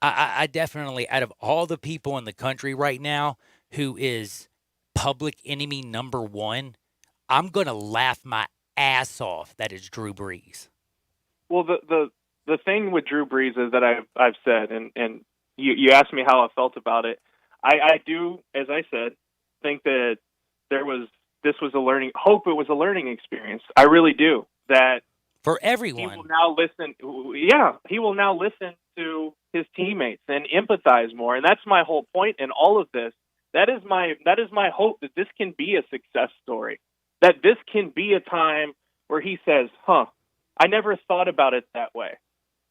I definitely, out of all the people in the country right now who is public enemy number one, I'm going to laugh my ass off that is Drew Brees. Well, the thing with Drew Brees is that I've said, and you asked me how I felt about it. I do, as I said, think that this was a learning. Hope it was a learning experience. I really do. That for everyone, he will now listen. Yeah, he will now listen to his teammates and empathize more. And that's my whole point in all of this. That is my hope, that this can be a success story. That this can be a time where he says, I never thought about it that way.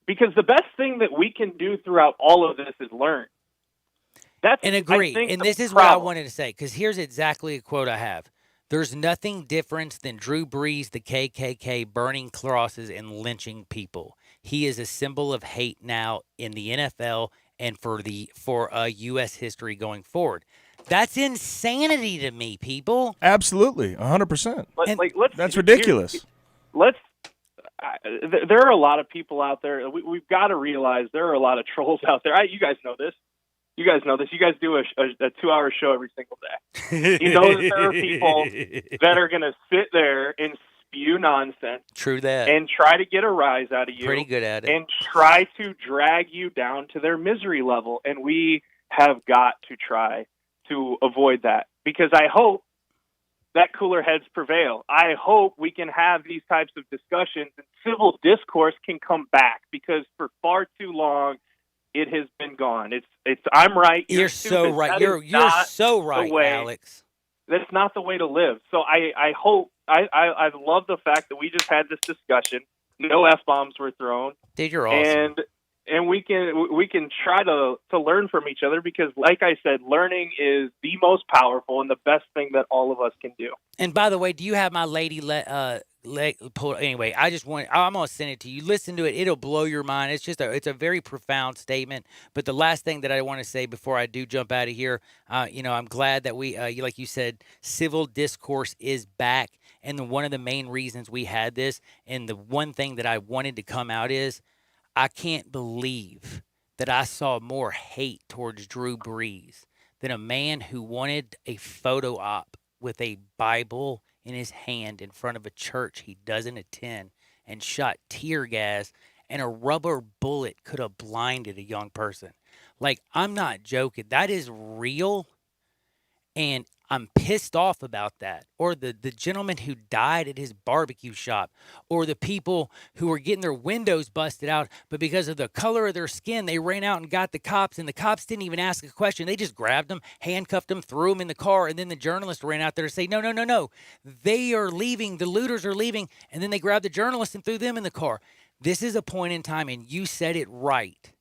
Because the best thing that we can do throughout all of this is learn. And agree. And this is what I wanted to say, because here's exactly a quote I have. There's nothing different than Drew Brees, the KKK, burning crosses and lynching people. He is a symbol of hate now in the NFL and for U.S. history going forward. That's insanity to me, people. Absolutely, 100%. That's ridiculous. There are a lot of people out there. We've got to realize there are a lot of trolls out there. You guys know this. You guys do a 2-hour show every single day. You know that there are people that are going to sit there and spew nonsense. True that. And try to get a rise out of you. Pretty good at it. And try to drag you down to their misery level. And we have got to try to avoid that. Because I hope that cooler heads prevail. I hope we can have these types of discussions and civil discourse can come back. Because for far too long, it has been gone. I'm right. You're so right. You're so right, Alex. That's not the way to live. So I hope I love the fact that we just had this discussion. No F-bombs were thrown. Dude, you're awesome. And we can try to learn from each other, because, like I said, learning is the most powerful and the best thing that all of us can do. And by the way, do you have my lady anyway, I'm going to send it to you. Listen to it. It'll blow your mind. It's a very profound statement. But the last thing that I want to say before I do jump out of here, I'm glad that we, like you said, civil discourse is back. And one of the main reasons we had this, and the one thing that I wanted to come out is, I can't believe that I saw more hate towards Drew Brees than a man who wanted a photo op with a Bible in his hand in front of a church he doesn't attend and shot tear gas, and a rubber bullet could have blinded a young person. Like, I'm not joking. That is real, and I'm pissed off about that. Or the gentleman who died at his barbecue shop, or the people who were getting their windows busted out, but because of the color of their skin, they ran out and got the cops, and the cops didn't even ask a question. They just grabbed them, handcuffed them, threw them in the car, and then the journalist ran out there to say, no. They are leaving. The looters are leaving, and then they grabbed the journalist and threw them in the car. This is a point in time, and you said it right.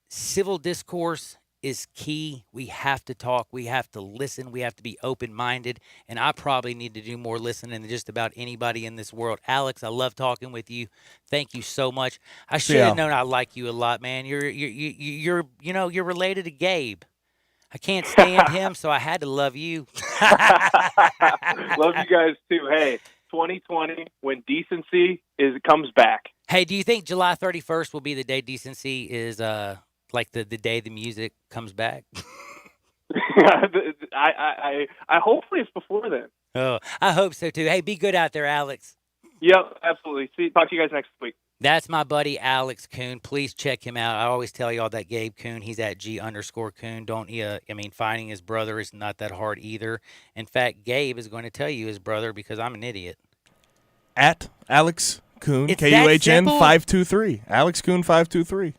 Civil discourse is key. We have to talk. We have to listen. We have to be open-minded. And I probably need to do more listening than just about anybody in this world. Alex, I love talking with you. Thank you so much. I should have known I like you a lot, man. You're related to Gabe. I can't stand him, so I had to love you. Love you guys too. Hey, 2020, when decency comes back. Hey, do you think July 31st will be the day decency is like the day the music comes back? I hopefully it's before then. Oh, I hope so too. Hey, be good out there, Alex. Yep, absolutely. Talk to you guys next week. That's my buddy Alex Kuhn. Please check him out. I always tell y'all that Gabe Kuhn, he's at G_Kuhn. Finding his brother is not that hard either. In fact, Gabe is going to tell you his brother because I'm an idiot. At Alex Kuhn, It's KUHN that 523. Alex Kuhn 523.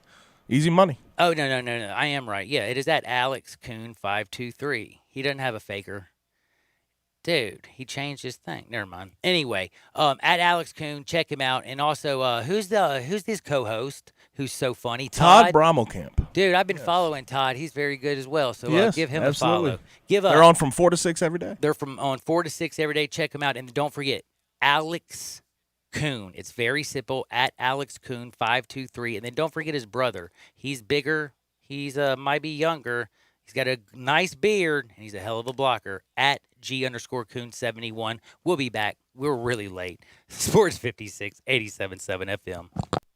Easy money. Oh, no. I am right. Yeah, it is at Alex Kuhn 523. He doesn't have a faker. Dude, he changed his thing. Never mind. Anyway, at Alex Kuhn, check him out. And also, who's this co-host who's so funny? Todd Brommelkamp. Dude, I've been following Todd. He's very good as well. So Yes, give him absolutely. a follow. They're on from 4 to 6 every day. They're on 4 to 6 every day. Check them out. And don't forget, Alex Kuhn. It's very simple. At Alex Kuhn 523. And then don't forget his brother. He's bigger. He's might be younger. He's got a nice beard, and he's a hell of a blocker. At G_Kuhn 71. We'll be back. We're really late. Sports 56, 87.7 FM.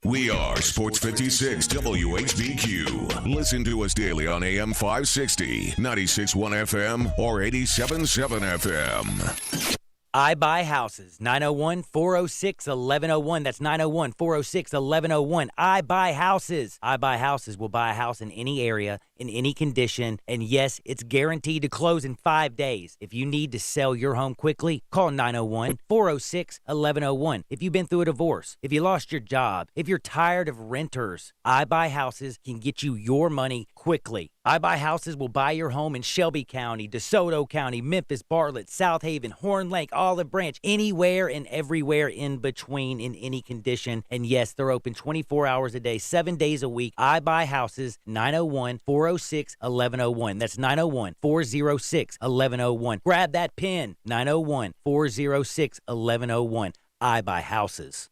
We are Sports 56 WHBQ. Listen to us daily on AM 560, 96.1 FM, or 87.7 FM. I Buy Houses, 901-406-1101. That's 901-406-1101. I Buy Houses. I Buy Houses will buy a house in any area, in any condition, and yes, it's guaranteed to close in 5 days. If you need to sell your home quickly, call 901-406-1101. If you've been through a divorce, if you lost your job, if you're tired of renters, I Buy Houses can get you your money quickly. I Buy Houses will buy your home in Shelby County, DeSoto County, Memphis, Bartlett, South Haven, Horn Lake, Olive Branch, anywhere and everywhere in between in any condition. And yes, they're open 24 hours a day, 7 days a week. I Buy Houses, 901-406-1101. That's 901-406-1101. Grab that pen, 901-406-1101. I Buy Houses.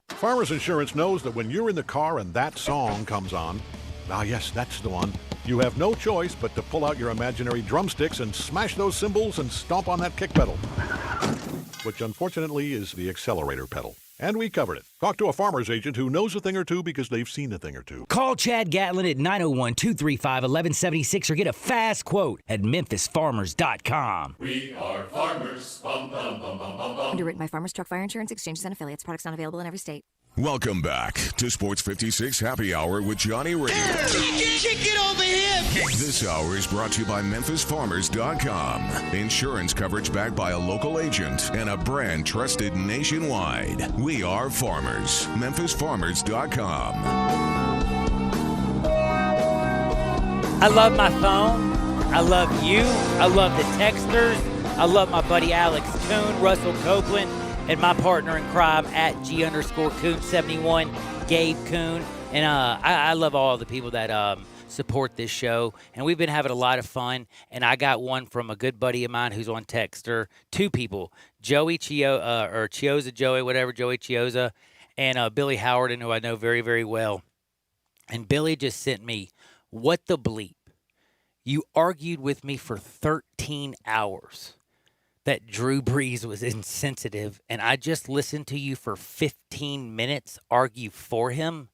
Farmers Insurance knows that when you're in the car and that song comes on, yes, that's the one. You have no choice but to pull out your imaginary drumsticks and smash those cymbals and stomp on that kick pedal, which unfortunately is the accelerator pedal. And we covered it. Talk to a farmer's agent who knows a thing or two because they've seen a thing or two. Call Chad Gatlin at 901-235-1176 or get a fast quote at memphisfarmers.com. We are farmers. Bum, bum, bum, bum, bum, bum. Underwritten by Farmers Truck Fire Insurance Exchanges and Affiliates. Products not available in every state. Welcome back to Sports 56 Happy Hour with Johnny Radio. Kick it over here. This hour is brought to you by memphisfarmers.com. Insurance coverage backed by a local agent and a brand trusted nationwide. We are farmers. memphisfarmers.com. I love my phone. I love you. I love the texters. I love my buddy Alex Kuhn, Russell Copeland, and my partner in crime at G_Kuhn 71, Gabe Kuhn. And I love all the people that support this show. And we've been having a lot of fun. And I got one from a good buddy of mine who's on Texter. Two people, Joey Chioza Joey, whatever, Joey Chioza, and Billy Howard, who I know very, very well. And Billy just sent me, what the bleep? You argued with me for 13 hours. That Drew Brees was insensitive, and I just listened to you for 15 minutes argue for him.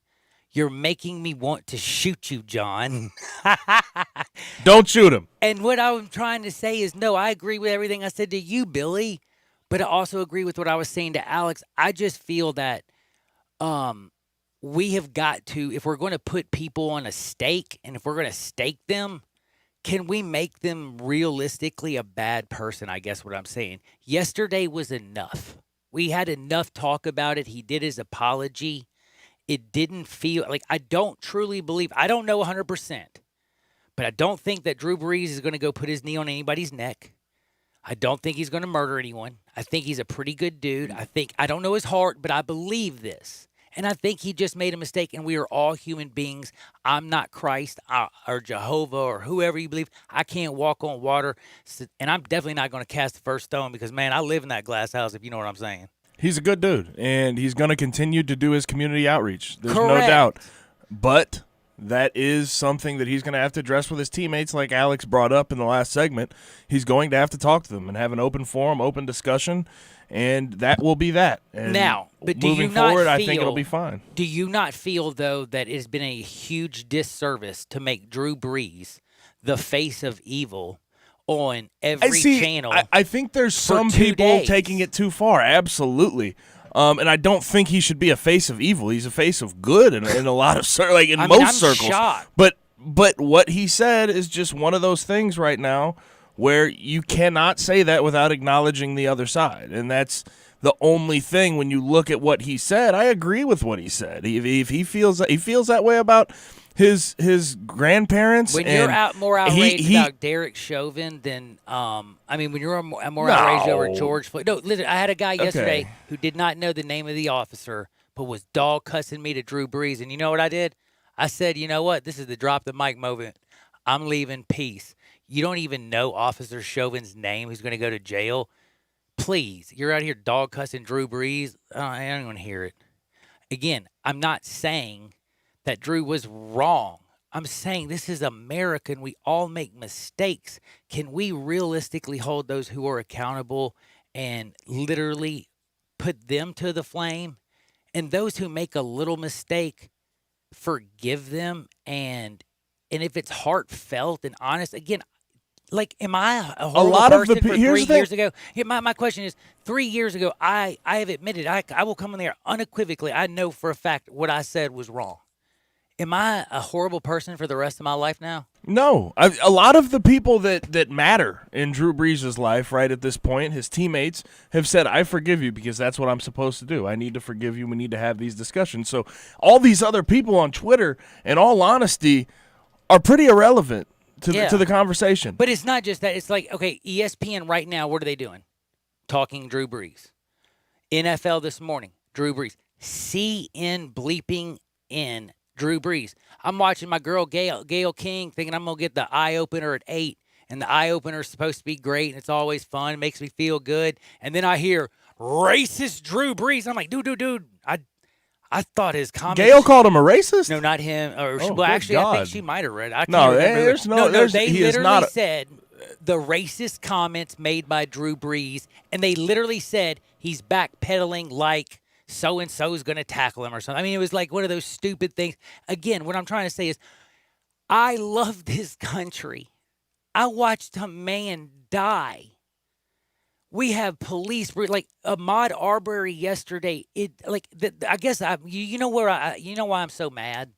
You're making me want to shoot you, John. Don't shoot him. And what I'm trying to say is, no, I agree with everything I said to you, Billy, but I also agree with what I was saying to Alex. I just feel that we have got to, if we're going to put people on a stake, and if we're going to stake them, can we make them realistically a bad person? I guess what I'm saying. Yesterday was enough. We had enough talk about it. He did his apology. It didn't feel like, I don't truly believe, I don't know 100%, but I don't think that Drew Brees is going to go put his knee on anybody's neck. I don't think he's going to murder anyone. I think he's a pretty good dude. I don't know his heart, but I believe this. And I think he just made a mistake, and we are all human beings. I'm not Christ or Jehovah or whoever you believe. I can't walk on water, and I'm definitely not going to cast the first stone because, man, I live in that glass house, if you know what I'm saying. He's a good dude, and he's going to continue to do his community outreach. There's Correct. no doubt. But that is something that he's going to have to address with his teammates, like Alex brought up in the last segment. He's going to have to talk to them and have an open forum, open discussion, and that will be that. And now, but do moving you not forward, feel, I think it'll be fine. Do you not feel, though, that it's been a huge disservice to make Drew Brees the face of evil on every channel? I think there's some people taking it too far. Absolutely. And I don't think he should be a face of evil. He's a face of good in a lot of most circles. Shocked. But what he said is just one of those things right now where you cannot say that without acknowledging the other side, and that's the only thing. When you look at what he said, I agree with what he said. If he feels that way about his grandparents, when you're more outraged about Derek Chauvin than when you're more outraged over George Floyd. No, listen, I had a guy yesterday who did not know the name of the officer, but was dog cussing me to Drew Brees, and you know what I did? I said, you know what? This is the drop the mic moment. I'm leaving. Peace. You don't even know Officer Chauvin's name who's going to go to jail. Please, you're out here dog cussing Drew Brees. I don't want to hear it. Again, I'm not saying that Drew was wrong. I'm saying this is America and we all make mistakes. Can we realistically hold those who are accountable and literally put them to the flame? And those who make a little mistake, forgive them. And if it's heartfelt and honest, again, like, am I a horrible person for 3 years ago? Yeah, my question is, 3 years ago, I have admitted, I will come in there unequivocally. I know for a fact what I said was wrong. Am I a horrible person for the rest of my life now? No. A lot of the people that matter in Drew Brees' life right at this point, his teammates, have said, I forgive you because that's what I'm supposed to do. I need to forgive you. We need to have these discussions. So all these other people on Twitter, in all honesty, are pretty irrelevant to the conversation. But it's not just that. It's like, okay, ESPN right now, what are they doing? Talking Drew Brees. NFL this morning, Drew Brees. CN bleeping in Drew Brees. I'm watching my girl Gail King thinking I'm going to get the eye-opener at 8, and the eye-opener is supposed to be great, and it's always fun. It makes me feel good. And then I hear racist Drew Brees. I'm like, dude, I thought his comments. Gail called him a racist? No, not him. Well, actually, God. I think she might have read it. I No, can't remember. there's no. They he is literally not said the racist comments made by Drew Brees, and they literally said he's backpedaling like so-and-so's going to tackle him or something. I mean, it was like one of those stupid things. Again, what I'm trying to say is I love this country. I watched a man die. We have police like Ahmaud Arbery yesterday. I guess you know why I'm so mad.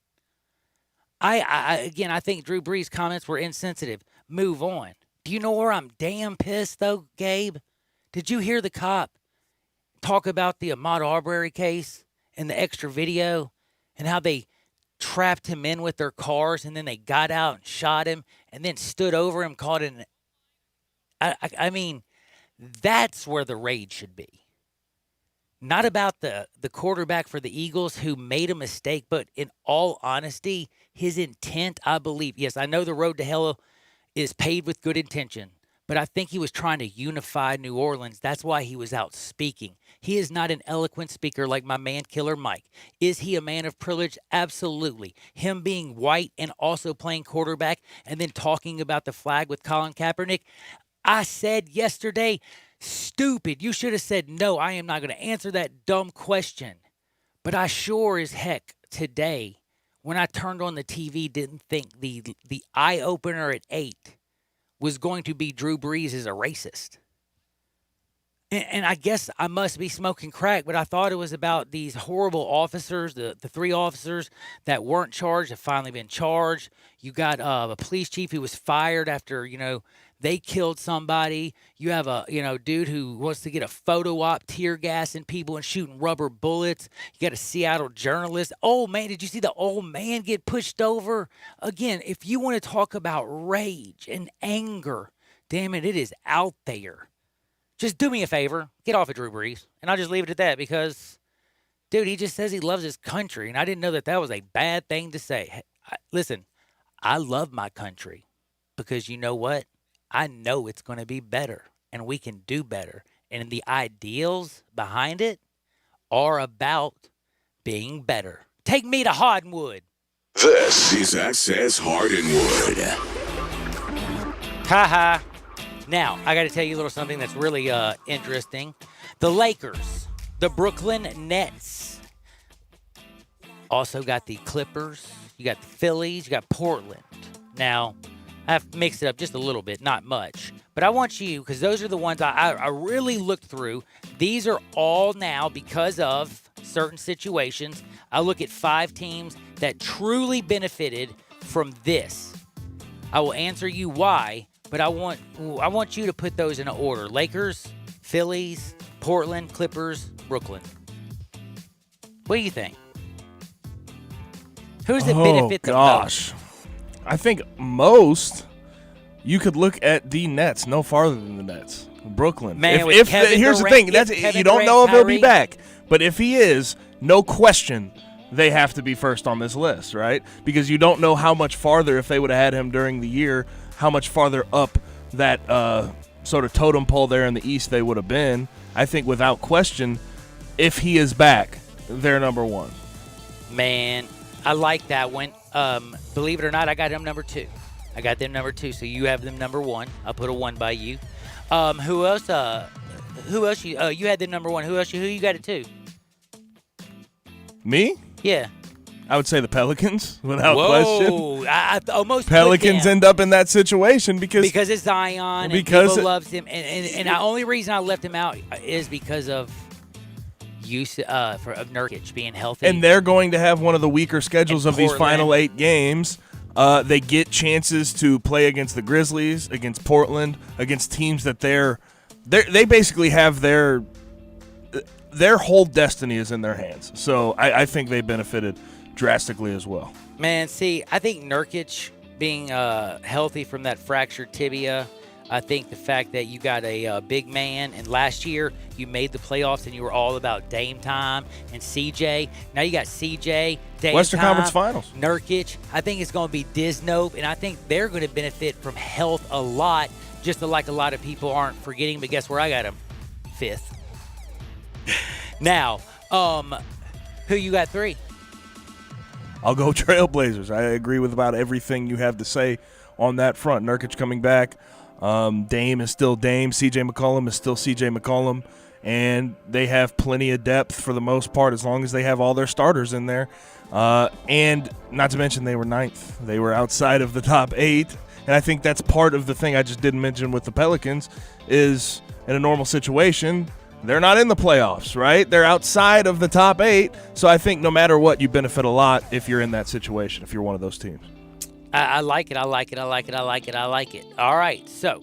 I think Drew Brees' comments were insensitive. Move on. Do you know where I'm damn pissed though, Gabe? Did you hear the cop talk about the Ahmaud Arbery case and the extra video and how they trapped him in with their cars and then they got out and shot him and then stood over him, called it I mean. That's where the rage should be. Not about the quarterback for the Eagles who made a mistake, but in all honesty, his intent, I believe, yes, I know the road to hell is paved with good intention, but I think he was trying to unify New Orleans. That's why he was out speaking. He is not an eloquent speaker like my man Killer Mike. Is he a man of privilege? Absolutely. Him being white and also playing quarterback and then talking about the flag with Colin Kaepernick, I said yesterday, stupid. You should have said, no, I am not going to answer that dumb question. But I sure as heck today, when I turned on the TV, didn't think the eye-opener at 8 was going to be Drew Brees as a racist. And I guess I must be smoking crack, but I thought it was about these horrible officers, the 3 officers that weren't charged have finally been charged. You got a police chief who was fired after, they killed somebody. You have a, dude who wants to get a photo op tear gassing people and shooting rubber bullets. You got a Seattle journalist. Oh, man, did you see the old man get pushed over? Again, if you want to talk about rage and anger, damn it is out there. Just do me a favor. Get off of Drew Brees. And I'll just leave it at that because Dude, he just says he loves his country, and I didn't know that was a bad thing to say. Listen, I love my country because you know what? I know it's going to be better, and we can do better. And the ideals behind it are about being better. Take me to Hardwood. This is Access Hardwood. Ha. Now, I got to tell you a little something that's really interesting. The Lakers, the Brooklyn Nets, also got the Clippers, you got the Phillies, you got Portland. Now, I've mixed it up just a little bit, not much. But I want you, because those are the ones I really looked through. These are all now because of certain situations. I look at 5 teams that truly benefited from this. I will answer you why, but I want you to put those in order. Lakers, Phillies, Portland, Clippers, Brooklyn. What do you think? Who's it benefit the most? I think most, you could look at the Nets no farther than the Nets. Brooklyn. Man, here's the thing. You don't know if he'll be back. But if he is, no question, they have to be first on this list, right? Because you don't know how much farther, if they would have had him during the year, how much farther up that sort of totem pole there in the East they would have been. I think without question, if he is back, they're number 1. Man, I like that one. Believe it or not, I got him number 2. I got them number 2, so you have them number 1. I'll put a 1 by you. Who else? You had them number 1. Who you got it 2? Me? Yeah. I would say the Pelicans, without question. I almost Pelicans end up in that situation because it's Zion and people loves him, and the only reason I left him out is because of Nurkic being healthy. And they're going to have one of the weaker schedules of these final 8 games. They get chances to play against the Grizzlies, against Portland, against teams that they basically have their whole destiny is in their hands. So I think they benefited drastically as well. Man, see, I think Nurkic being healthy from that fractured tibia, I think the fact that you got a big man, and last year you made the playoffs and you were all about Dame time and CJ. Now you got CJ, Dame Western time, Conference Finals. Nurkic. I think it's going to be Disnope, and I think they're going to benefit from health a lot, just like a lot of people aren't forgetting. But guess where I got him? 5th. Now, who you got 3? I'll go Trailblazers. I agree with about everything you have to say on that front. Nurkic coming back. Dame is still Dame. C.J. McCollum is still C.J. McCollum. And they have plenty of depth for the most part as long as they have all their starters in there. And not to mention they were 9th. They were outside of the top 8. And I think that's part of the thing I just didn't mention with the Pelicans is in a normal situation, they're not in the playoffs, right? They're outside of the top 8. So I think no matter what, you benefit a lot if you're in that situation, if you're one of those teams. I like it. All right, so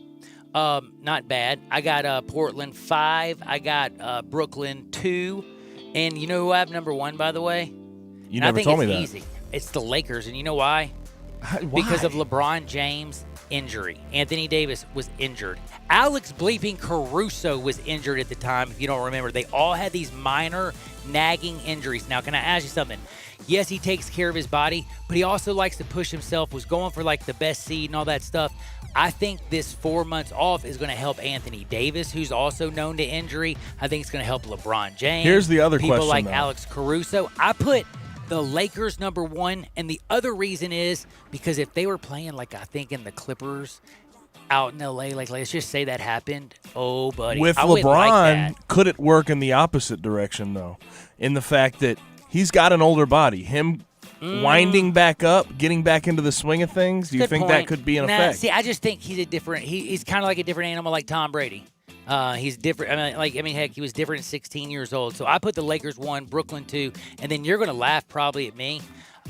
not bad. I got Portland 5. I got Brooklyn 2. And you know who I have number 1, by the way? You never told me that. I think it's easy. It's the Lakers, and you know why? Why? Because of LeBron James' injury. Anthony Davis was injured. Alex bleeping Caruso was injured at the time, if you don't remember. They all had these minor nagging injuries. Now, can I ask you something? Yes, he takes care of his body, but he also likes to push himself, was going for like the best seed and all that stuff. I think this 4 months off is going to help Anthony Davis, who's also known to injury. I think it's going to help LeBron James. Here's the other People question, like though. Alex Caruso. I put the Lakers number 1, and the other reason is because if they were playing like I think in the Clippers out in L.A., like let's just say that happened, oh, buddy. With I wouldn't like LeBron, that. could it work in the opposite direction, though? In the fact that he's got an older body. Him winding back up, getting back into the swing of things, do you Good think point. that could be an Nah, effect? See, I just think he's a different. He's kind of like a different animal, like Tom Brady. He's different. Heck, he was different at 16 years old. So I put the Lakers 1, Brooklyn 2, and then you're going to laugh probably at me.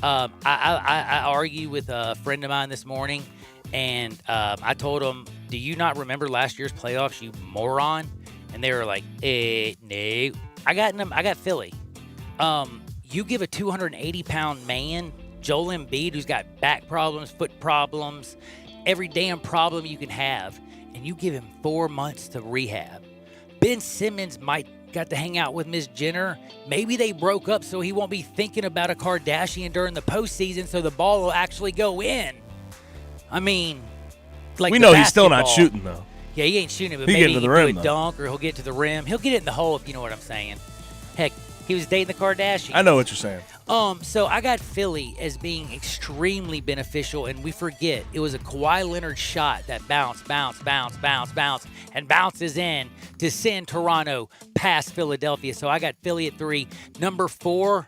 I argue with a friend of mine this morning, and I told him, "Do you not remember last year's playoffs, you moron?" And they were like, "No." I got Philly. You give a 280-pound man, Joel Embiid, who's got back problems, foot problems, every damn problem you can have, and you give him 4 months to rehab. Ben Simmons might got to hang out with Miss Jenner. Maybe they broke up so he won't be thinking about a Kardashian during the postseason, so the ball will actually go in. I mean, like we know he's still not shooting, though. Yeah, he ain't shooting it, but He'll get maybe to the he'll rim, do a though. dunk or he'll get to the rim. He'll get it in the hole, if you know what I'm saying. Heck, he was dating the Kardashians. I know what you're saying. So I got Philly as being extremely beneficial, and we forget it was a Kawhi Leonard shot that bounce, and bounces in to send Toronto past Philadelphia. So I got Philly at 3. Number 4,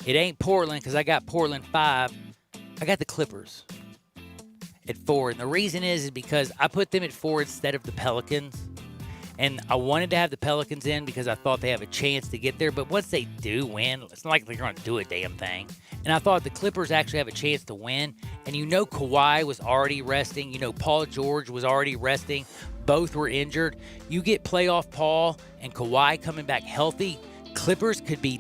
it ain't Portland because I got Portland 5. I got the Clippers at 4, and the reason is because I put them at 4 instead of the Pelicans. And I wanted to have the Pelicans in because I thought they have a chance to get there. But once they do win, it's not like they're going to do a damn thing. And I thought the Clippers actually have a chance to win. And you know Kawhi was already resting. You know Paul George was already resting. Both were injured. You get playoff Paul and Kawhi coming back healthy, Clippers could be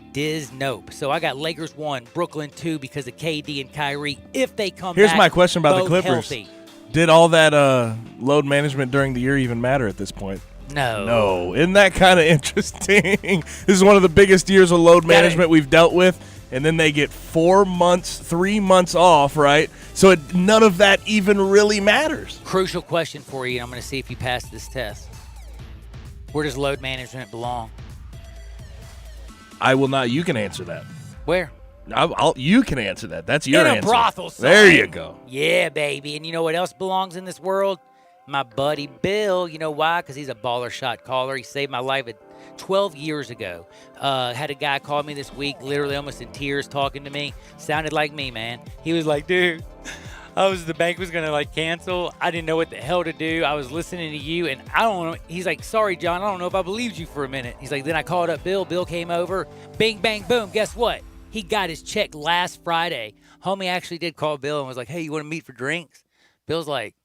nope. So I got Lakers 1, Brooklyn 2 because of KD and Kyrie if they come Here's back. Here's my question about the Clippers. Healthy. Did all that load management during the year even matter at this point? No. Isn't that kind of interesting? This is one of the biggest years of load management we've dealt with, and then they get 3 months off, right? So none of that even really matters. Crucial question for you, and I'm going to see if you pass this test. Where does load management belong? I will not. You can answer that. Where? You can answer that. That's your answer. In a brothel, son. There you go. Yeah, baby. And you know what else belongs in this world? My buddy Bill. You know why? Because he's a baller shot caller. He saved my life 12 years ago. Had a guy call me this week, literally almost in tears, talking to me. Sounded like me, man. He was like, dude, the bank was going to cancel. I didn't know what the hell to do. I was listening to you, and I don't know. He's like, sorry, John, I don't know if I believed you for a minute. He's like, then I called up Bill. Bill came over. Bing, bang, boom. Guess what? He got his check last Friday. Homie actually did call Bill and was like, hey, you want to meet for drinks? Bill's like,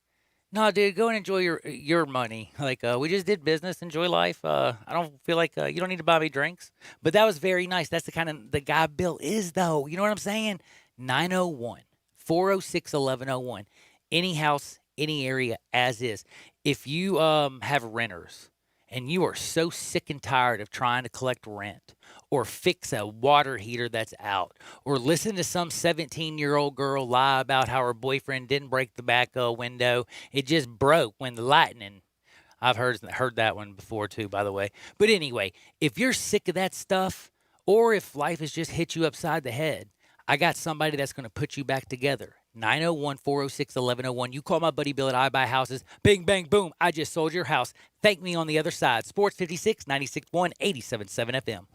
no, dude, go and enjoy your money. We just did business. Enjoy life. I don't feel like you don't need to buy me drinks. But that was very nice. That's the kind of the guy Bill is, though. You know what I'm saying? 901-406-1101. Any house, any area, as is. If you have renters and you are so sick and tired of trying to collect rent or fix a water heater that's out, or listen to some 17-year-old girl lie about how her boyfriend didn't break the back window, it just broke when the lightning. I've heard that one before too, by the way. But anyway, if you're sick of that stuff, or if life has just hit you upside the head, I got somebody that's going to put you back together. 901-406-1101. You call my buddy Bill at I Buy Houses. Bing, bang, boom. I just sold your house. Thank me on the other side. Sports 56, 96.1, 87.7 FM.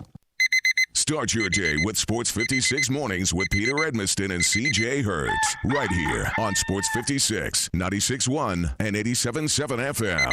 Start your day with Sports 56 Mornings with Peter Edmiston and CJ Hertz. Right here on Sports 56, 96.1 and 87.7 FM.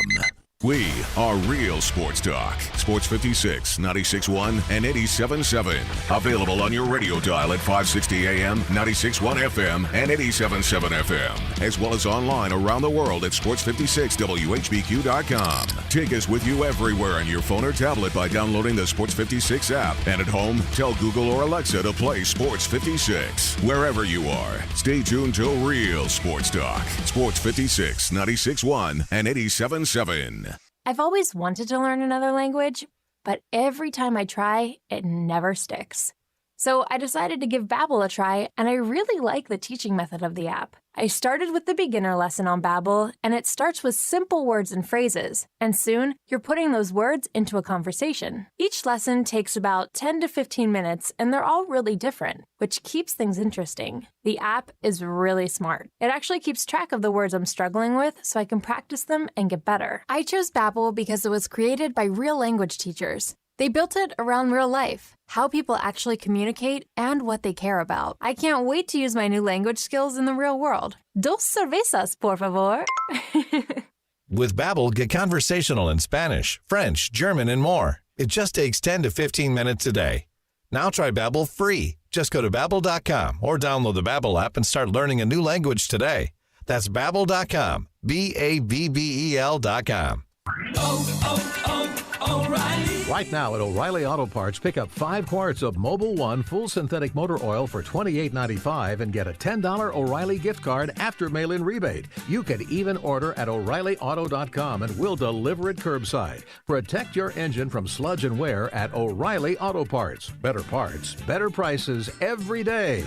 We are real sports talk. Sports 56, 96.1 and 87.7. Available on your radio dial at 560 AM, 96.1 FM, and 87.7 FM. As well as online around the world at sports56whbq.com. Take us with you everywhere on your phone or tablet by downloading the Sports 56 app. And at home, tell Google or Alexa to play Sports 56. Wherever you are, stay tuned to real sports talk. Sports 56, 96.1 and 87.7. I've always wanted to learn another language, but every time I try, it never sticks. So I decided to give Babbel a try, and I really like the teaching method of the app. I started with the beginner lesson on Babbel, and it starts with simple words and phrases, and soon you're putting those words into a conversation. Each lesson takes about 10 to 15 minutes, and they're all really different, which keeps things interesting. The app is really smart. It actually keeps track of the words I'm struggling with so I can practice them and get better. I chose Babbel because it was created by real language teachers. They built it around real life, how people actually communicate, and what they care about. I can't wait to use my new language skills in the real world. Dos cervezas, por favor. With Babbel, get conversational in Spanish, French, German, and more. It just takes 10 to 15 minutes a day. Now try Babbel free. Just go to Babbel.com or download the Babbel app and start learning a new language today. That's Babbel.com, Babbel.com. O'Reilly. Right now at O'Reilly Auto Parts, pick up 5 quarts of Mobil 1 full synthetic motor oil for $28.95 and get a $10 O'Reilly gift card after mail-in rebate. You can even order at O'ReillyAuto.com and we'll deliver it curbside. Protect your engine from sludge and wear at O'Reilly Auto Parts. Better parts, better prices every day.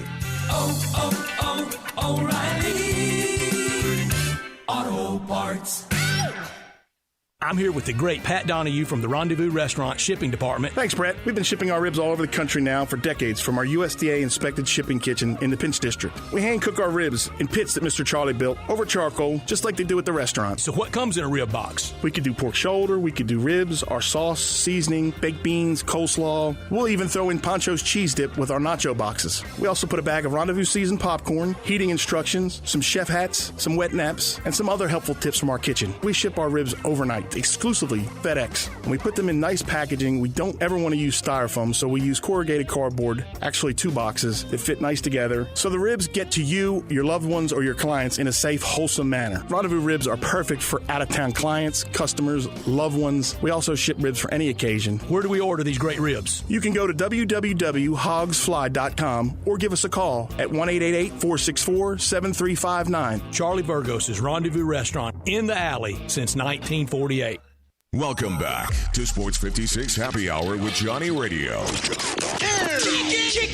O'Reilly Auto Parts. I'm here with the great Pat Donahue from the Rendezvous Restaurant Shipping Department. Thanks, Brett. We've been shipping our ribs all over the country now for decades from our USDA-inspected shipping kitchen in the Pinch District. We hand-cook our ribs in pits that Mr. Charlie built over charcoal, just like they do at the restaurant. So what comes in a rib box? We could do pork shoulder, we could do ribs, our sauce, seasoning, baked beans, coleslaw. We'll even throw in Pancho's cheese dip with our nacho boxes. We also put a bag of Rendezvous seasoned popcorn, heating instructions, some chef hats, some wet naps, and some other helpful tips from our kitchen. We ship our ribs overnight, exclusively FedEx. And we put them in nice packaging. We don't ever want to use styrofoam, so we use corrugated cardboard, actually 2 boxes that fit nice together, so the ribs get to you, your loved ones, or your clients in a safe, wholesome manner. Rendezvous ribs are perfect for out-of-town clients, customers, loved ones. We also ship ribs for any occasion. Where do we order these great ribs? You can go to www.hogsfly.com or give us a call at 1-888-464-7359. Charlie Burgos' Rendezvous Restaurant in the alley since 1948. Welcome back to Sports 56 Happy Hour with Johnny Radio. Kick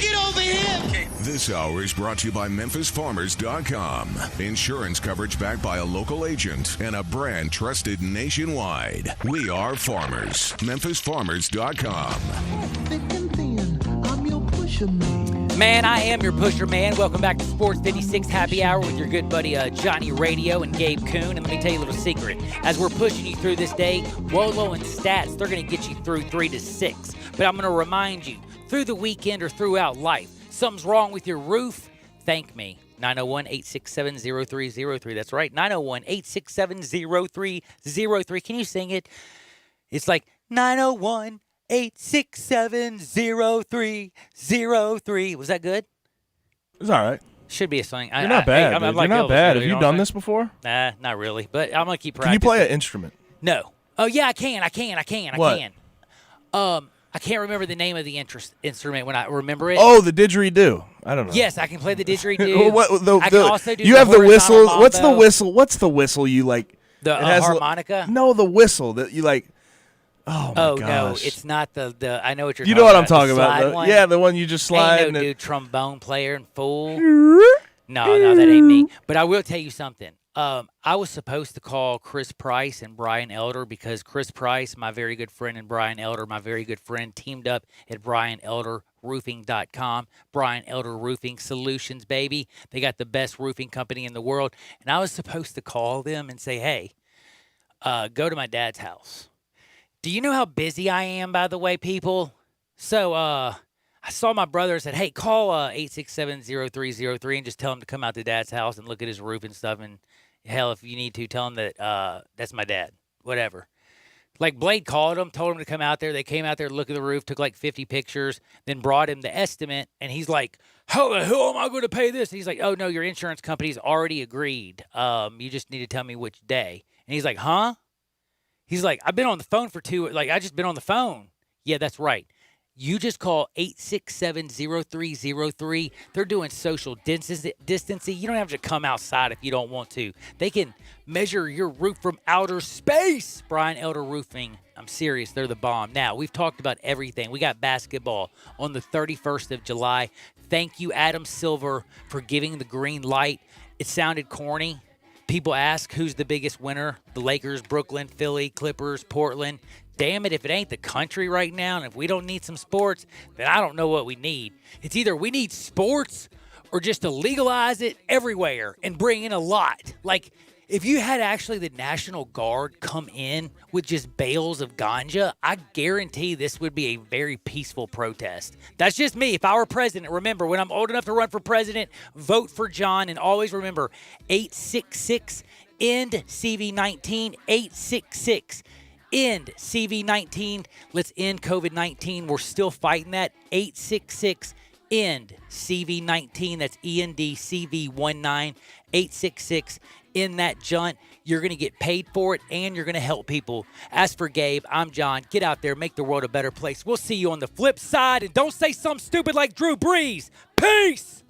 it over here. This hour is brought to you by MemphisFarmers.com. Insurance coverage backed by a local agent and a brand trusted nationwide. We are farmers. MemphisFarmers.com. I'm your pusher man. Man, I am your pusher man. Welcome back to Sports 56 Happy Hour with your good buddy Johnny Radio and Gabe Kuhn. And let me tell you a little secret. As we're pushing you through this day, Wolo and Stats, they're going to get you through 3 to 6. But I'm going to remind you, through the weekend or throughout life, something's wrong with your roof, thank me. 901-867-0303. That's right, 901-867-0303. Can you sing it? It's like 901-867-0303. Was that good? It's all right. Should be a song. You're not bad. Dude. You're not bad. Have you done this before? Nah, not really. But I'm gonna keep practicing. Can you play an instrument? No. Oh yeah, I can. What? I can't remember the name of the instrument when I remember it. Oh, the didgeridoo. I don't know. Yes, I can play the didgeridoo. I can also do you the have the whistle. mambo. What's the whistle? What's the whistle you like? The harmonica? No, the whistle that you like. Oh my gosh. No, it's not the. I know what you're. You talking know what I'm about. talking The about? slide one? Yeah, the one you just slide. Ain't no dude trombone player and fool. No, that ain't me. But I will tell you something. I was supposed to call Chris Price and Brian Elder because Chris Price, my very good friend, and Brian Elder, my very good friend, teamed up at BrianElderRoofing.com. Brian Elder Roofing Solutions, baby. They got the best roofing company in the world. And I was supposed to call them and say, hey, go to my dad's house. Do you know how busy I am, by the way, people? So I saw my brother and said, hey, call 867-0303 and just tell him to come out to Dad's house and look at his roof and stuff. And hell, if you need to, tell him that that's my dad. Whatever. Like Blade called him, told him to come out there. They came out there, look at the roof, took like 50 pictures, then brought him the estimate. And he's like, how the hell am I going to pay this? And he's like, oh, no, your insurance company's already agreed. You just need to tell me which day. And he's like, huh? He's like, I've been on the phone for I just been on the phone. Yeah, that's right. You just call 867-0303. They're doing social distancing. You don't have to come outside if you don't want to. They can measure your roof from outer space. Brian Elder Roofing. I'm serious. They're the bomb. Now, we've talked about everything. We got basketball on the 31st of July. Thank you, Adam Silver, for giving the green light. It sounded corny. People ask who's the biggest winner. The Lakers, Brooklyn, Philly, Clippers, Portland. Damn it, if it ain't the country right now and if we don't need some sports, then I don't know what we need. It's either we need sports or just to legalize it everywhere and bring in a lot. Like, if you had actually the National Guard come in with just bales of ganja, I guarantee this would be a very peaceful protest. That's just me. If I were president, remember, when I'm old enough to run for president, vote for John. And always remember, 866-END-CV19, 866 End CV19. Let's end COVID-19. We're still fighting that. 866 End CV19. That's END CV19. 866 in that junt. You're going to get paid for it, and you're going to help people. As for Gabe, I'm John. Get out there, make the world a better place. We'll see you on the flip side, and don't say something stupid like Drew Brees. Peace!